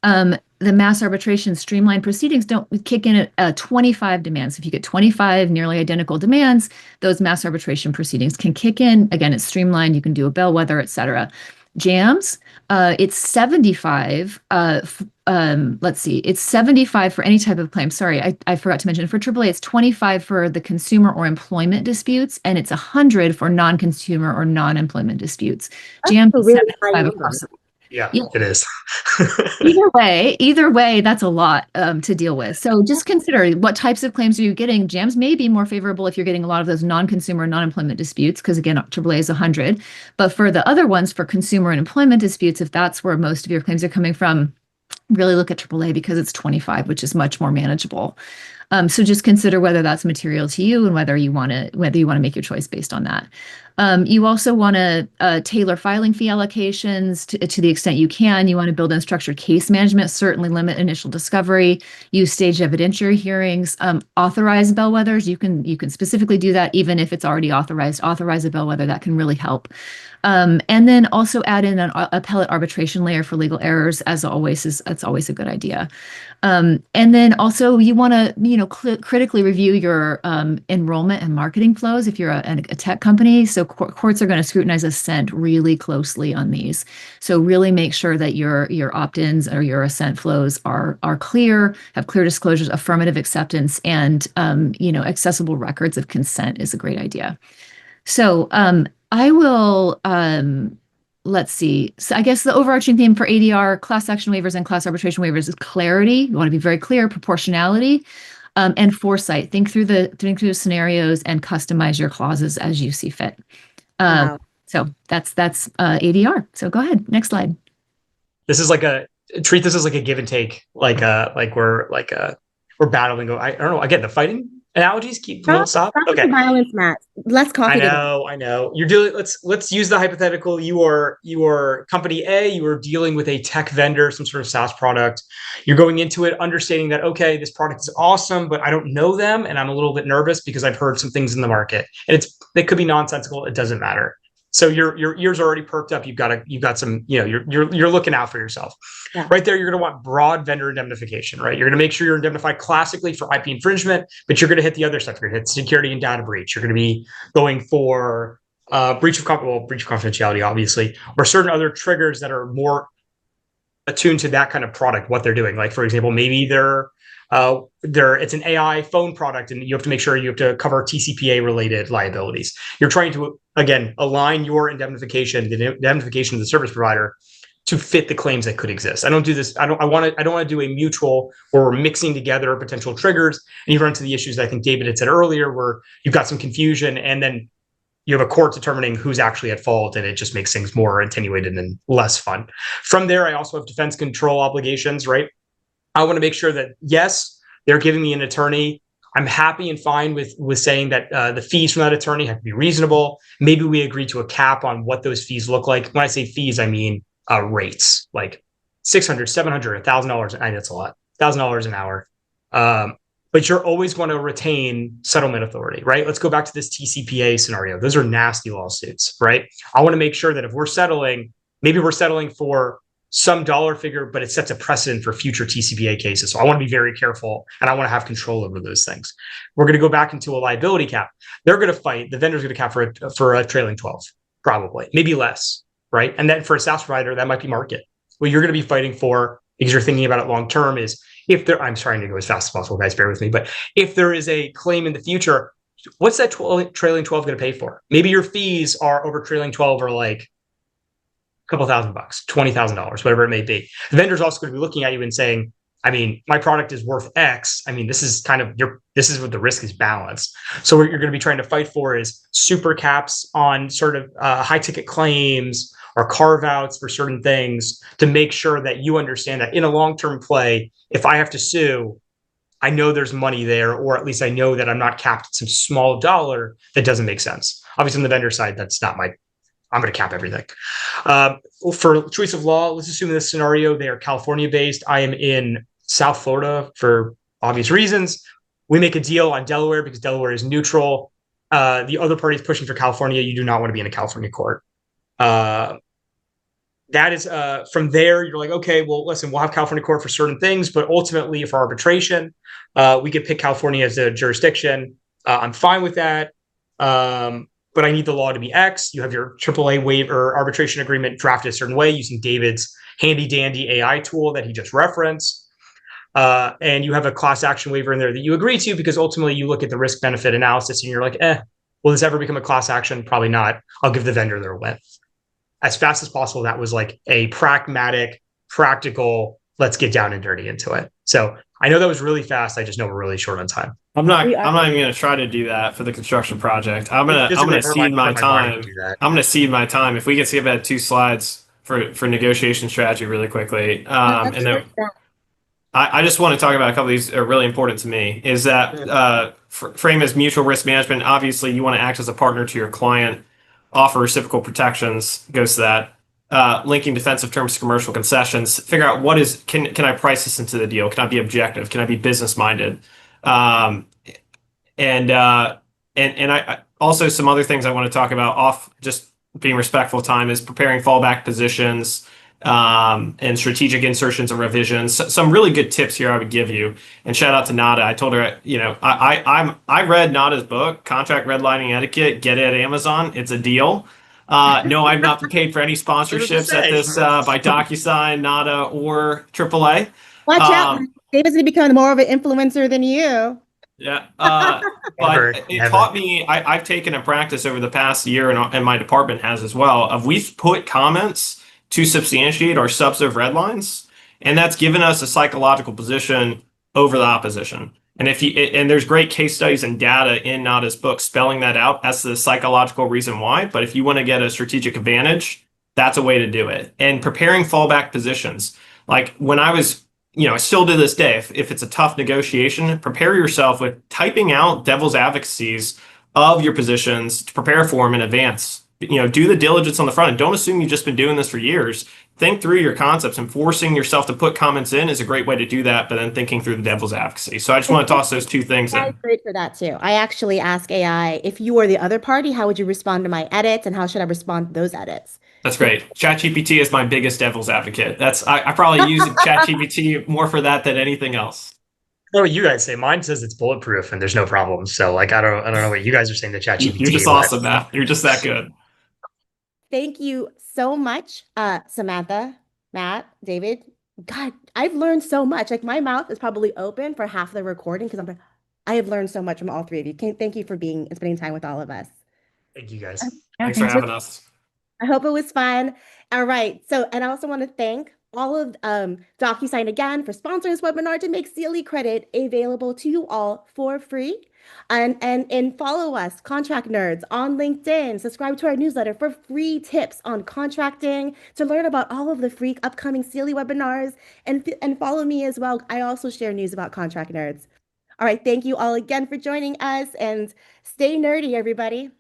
the mass arbitration streamlined proceedings don't kick in at 25 demands. If you get 25 nearly identical demands, those mass arbitration proceedings can kick in. Again, it's streamlined. You can do a bellwether, et cetera. JAMS, it's 75. Let's see, it's 75 for any type of claim. Sorry, I forgot to mention for AAA, it's 25 for the consumer or employment disputes, and it's 100 for non-consumer or non-employment disputes. JAMS is 75 across the board. Yeah, it is. Either way, that's a lot to deal with. So just consider what types of claims are you getting. JAMS may be more favorable if you're getting a lot of those non-consumer, non-employment disputes, because again, AAA is 100. But for the other ones, for consumer and employment disputes, if that's where most of your claims are coming from, really look at AAA because it's 25, which is much more manageable. So just consider whether that's material to you and whether you want to make your choice based on that. You also want to tailor filing fee allocations to the extent you can. You want to build in structured case management, certainly limit initial discovery, use staged evidentiary hearings, authorize bellwethers. You can specifically do that even if it's already authorized. Authorize a bellwether, that can really help. And then also add in an appellate arbitration layer for legal errors, as always, that's always a good idea. And then also you want to, critically review your enrollment and marketing flows if you're a tech company. So courts are going to scrutinize assent really closely on these. So really make sure that your opt-ins or your assent flows are clear, have clear disclosures, affirmative acceptance, and accessible records of consent is a great idea. So I will, let's see. So I guess the overarching theme for ADR, class action waivers and class arbitration waivers is clarity. You want to be very clear, proportionality, and foresight. Think through the scenarios and customize your clauses as you see fit. Wow. So that's ADR. So go ahead, next slide. This is like treat this as like a give and take, like we're battling. I don't know. Again, the fighting analogies won't stop. Stop with Okay. the violence, Matt. Less coffee. I know. You're dealing. Let's use the hypothetical. You are company A. You are dealing with a tech vendor, some sort of SaaS product. You're going into it understanding that, okay, this product is awesome, but I don't know them, and I'm a little bit nervous because I've heard some things in the market, and they could be nonsensical. It doesn't matter. So your ears are already perked up. You've got some, you're looking out for yourself. Yeah. Right there, you're going to want broad vendor indemnification, right? You're going to make sure you're indemnified classically for IP infringement, but you're going to hit the other stuff. You're going to hit security and data breach. You're going to be going for breach of confidentiality, obviously, or certain other triggers that are more attuned to that kind of product, what they're doing. Like, for example, maybe it's an AI phone product, and you have to make sure you have to cover TCPA related liabilities. You're trying to, again, align your indemnification, the indemnification of the service provider, to fit the claims that could exist. I don't do this. I don't want to do a mutual where we're mixing together potential triggers, and you run into the issues that I think David had said earlier, where you've got some confusion, and then you have a court determining who's actually at fault, and it just makes things more attenuated and less fun. From there, I also have defense control obligations, right? I want to make sure that, yes, they're giving me an attorney. I'm happy and fine with saying that the fees from that attorney have to be reasonable. Maybe we agree to a cap on what those fees look like. When I say fees, I mean rates, like $600, $700, $1,000. I mean, that's a lot. $1,000 an hour. But you're always going to retain settlement authority, right? Let's go back to this TCPA scenario. Those are nasty lawsuits, right? I want to make sure that if we're settling, maybe we're settling for some dollar figure, but it sets a precedent for future TCPA cases. So I want to be very careful, and I want to have control over those things. We're going to go back into a liability cap. They're going to fight. The vendor's going to cap for a trailing 12, probably, maybe less, right? And then for a SaaS provider, that might be market. What you're going to be fighting for, because you're thinking about it long term, is I'm trying to go as fast as possible, guys, bear with me, but if there is a claim in the future, what's that trailing 12 going to pay for? Maybe your fees are over trailing 12 or like a couple $1,000, $20,000, whatever it may be. The vendor's also going to be looking at you and saying, I mean, my product is worth X. I mean, this is what the risk is balanced. So what you're going to be trying to fight for is super caps on sort of high ticket claims or carve outs for certain things, to make sure that you understand that in a long-term play, if I have to sue, I know there's money there, or at least I know that I'm not capped at some small dollar that doesn't make sense. Obviously on the vendor side, I'm going to cap everything. For choice of law, let's assume in this scenario, they are California based. I am in South Florida for obvious reasons. We make a deal on Delaware because Delaware is neutral. The other party is pushing for California. You do not want to be in a California court. That is from there, you're like, okay, well, listen, we'll have California court for certain things, but ultimately for arbitration, we could pick California as a jurisdiction. I'm fine with that. But I need the law to be X. You have your AAA waiver arbitration agreement drafted a certain way using David's handy dandy AI tool that he just referenced. And you have a class action waiver in there that you agree to, because ultimately you look at the risk benefit analysis and you're like, will this ever become a class action? Probably not. I'll give the vendor their win. As fast as possible, that was like a pragmatic, practical, let's get down and dirty into it. So I know that was really fast. I just know we're really short on time. I'm not even going to try to do that for the construction project. I'm going to cede my time. I'm going to cede my time. If we can skip ahead 2 slides for negotiation strategy really quickly. And then I just want to talk about a couple of these are really important to me, is that frame as mutual risk management. Obviously you want to act as a partner to your client, offer reciprocal protections, goes to that. Linking defensive terms to commercial concessions, figure out can I price this into the deal? Can I be objective? Can I be business minded? And I also, some other things I want to talk about off just being respectful of time is preparing fallback positions, and strategic insertions and revisions. Some really good tips here I would give you. And shout out to Nada. I told her, I read Nada's book, Contract Redlining Etiquette. Get it at Amazon. It's a deal. No, I've not paid for any sponsorships at this by Docusign, Nada, or AAA. Watch out. David's going to become more of an influencer than you. Yeah. Never, But it never. taught me, I've taken a practice over the past year, and my department has as well, of we've put comments to substantiate our substantive red lines, and that's given us a psychological position over the opposition. And if you and there's great case studies and data in Nada's book spelling that out as the psychological reason why. But if you want to get a strategic advantage, that's a way to do it. And preparing fallback positions. Like when I was still to this day, if it's a tough negotiation, prepare yourself with typing out devil's advocacies of your positions to prepare for them in advance. Do the diligence on the front end. Don't assume you've just been doing this for years. Think through your concepts, and forcing yourself to put comments in is a great way to do that, but then thinking through the devil's advocacy. So I just want to toss those two things AI is in. great for that too. I actually ask AI, if you were the other party, how would you respond to my edits and how should I respond to those edits? That's great. ChatGPT is my biggest devil's advocate. I probably use ChatGPT more for that than anything else. What you guys say? Mine says it's bulletproof and there's no problems. So like I don't know what you guys are saying to You're ChatGPT, just but awesome, Matt. You're just that good. Thank you so much, Samantha, Matt, David. God, I've learned so much. Like my mouth is probably open for half the recording because I'm like, I have learned so much from all three of you. Thank you for being and spending time with all of us. thank you guys. Yeah, Thanks for thanks for having us. I hope it was fun. All right. So, and I also want to thank all of Docusign again for sponsoring this webinar to make CLE credit available to you all for free. And follow us, Contract Nerds, on LinkedIn. Subscribe to our newsletter for free tips on contracting, to learn about all of the free upcoming CLE webinars, and follow me as well. I also share news about Contract Nerds. All right. Thank you all again for joining us, and stay nerdy, everybody.